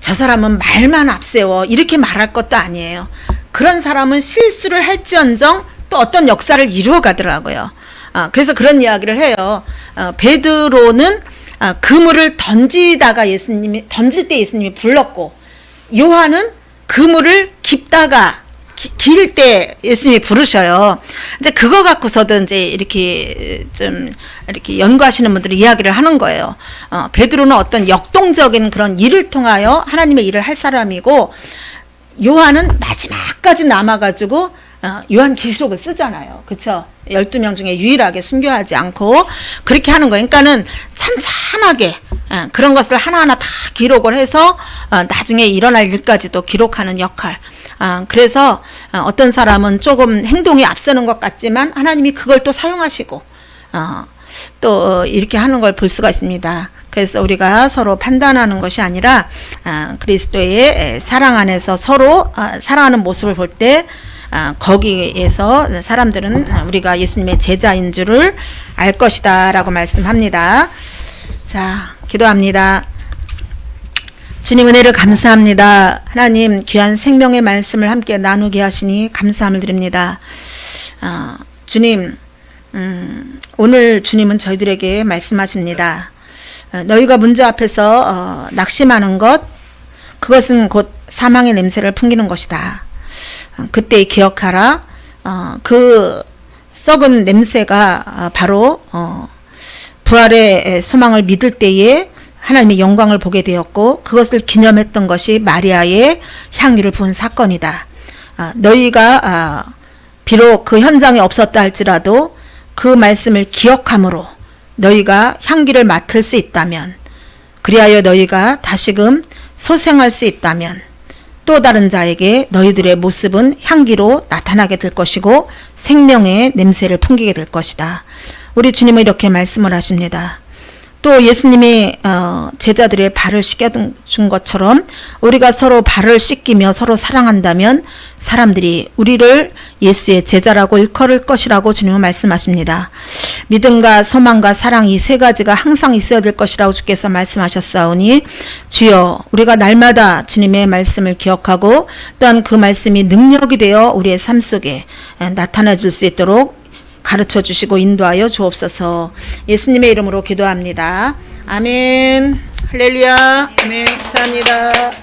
저 사람은 말만 앞세워 이렇게 말할 것도 아니에요. 그런 사람은 실수를 할지언정 또 어떤 역사를 이루어 가더라고요. 그래서 그런 이야기를 해요. 베드로는 그물을 던질 때 예수님이 불렀고, 요한은 그물을 깁다가 길 때 예수님이 부르셔요. 이제 그거 갖고서도 이제 이렇게 좀 이렇게 연구하시는 분들이 이야기를 하는 거예요. 베드로는 어떤 역동적인 그런 일을 통하여 하나님의 일을 할 사람이고, 요한은 마지막까지 남아가지고 요한 계시록을 쓰잖아요. 그렇죠? 12명 중에 유일하게 순교하지 않고 그렇게 하는 거예요. 그러니까는 찬찬하게 그런 것을 하나하나 다 기록을 해서 나중에 일어날 일까지도 기록하는 역할. 그래서 어떤 사람은 조금 행동이 앞서는 것 같지만 하나님이 그걸 또 사용하시고 또 이렇게 하는 걸 볼 수가 있습니다. 그래서 우리가 서로 판단하는 것이 아니라 그리스도의 사랑 안에서 서로 사랑하는 모습을 볼 때 거기에서 사람들은 우리가 예수님의 제자인 줄을 알 것이다 라고 말씀합니다. 자, 기도합니다. 주님 은혜를 감사합니다. 하나님 귀한 생명의 말씀을 함께 나누게 하시니 감사함을 드립니다. 주님, 오늘 주님은 저희들에게 말씀하십니다. 너희가 문제 앞에서 낙심하는 것, 그것은 곧 사망의 냄새를 풍기는 것이다. 그때 기억하라. 그 썩은 냄새가 바로 부활의 소망을 믿을 때에 하나님의 영광을 보게 되었고, 그것을 기념했던 것이 마리아의 향기를 부은 사건이다. 너희가 비록 그 현장에 없었다 할지라도 그 말씀을 기억함으로 너희가 향기를 맡을 수 있다면, 그리하여 너희가 다시금 소생할 수 있다면 또 다른 자에게 너희들의 모습은 향기로 나타나게 될 것이고 생명의 냄새를 풍기게 될 것이다. 우리 주님은 이렇게 말씀을 하십니다. 또 예수님이 제자들의 발을 씻겨준 것처럼 우리가 서로 발을 씻기며 서로 사랑한다면 사람들이 우리를 예수의 제자라고 일컬을 것이라고 주님은 말씀하십니다. 믿음과 소망과 사랑 이 세 가지가 항상 있어야 될 것이라고 주께서 말씀하셨사오니 주여, 우리가 날마다 주님의 말씀을 기억하고 또한 그 말씀이 능력이 되어 우리의 삶 속에 나타나 줄 수 있도록 가르쳐 주시고 인도하여 주옵소서. 예수님의 이름으로 기도합니다. 아멘. 할렐루야. 아멘. 감사합니다.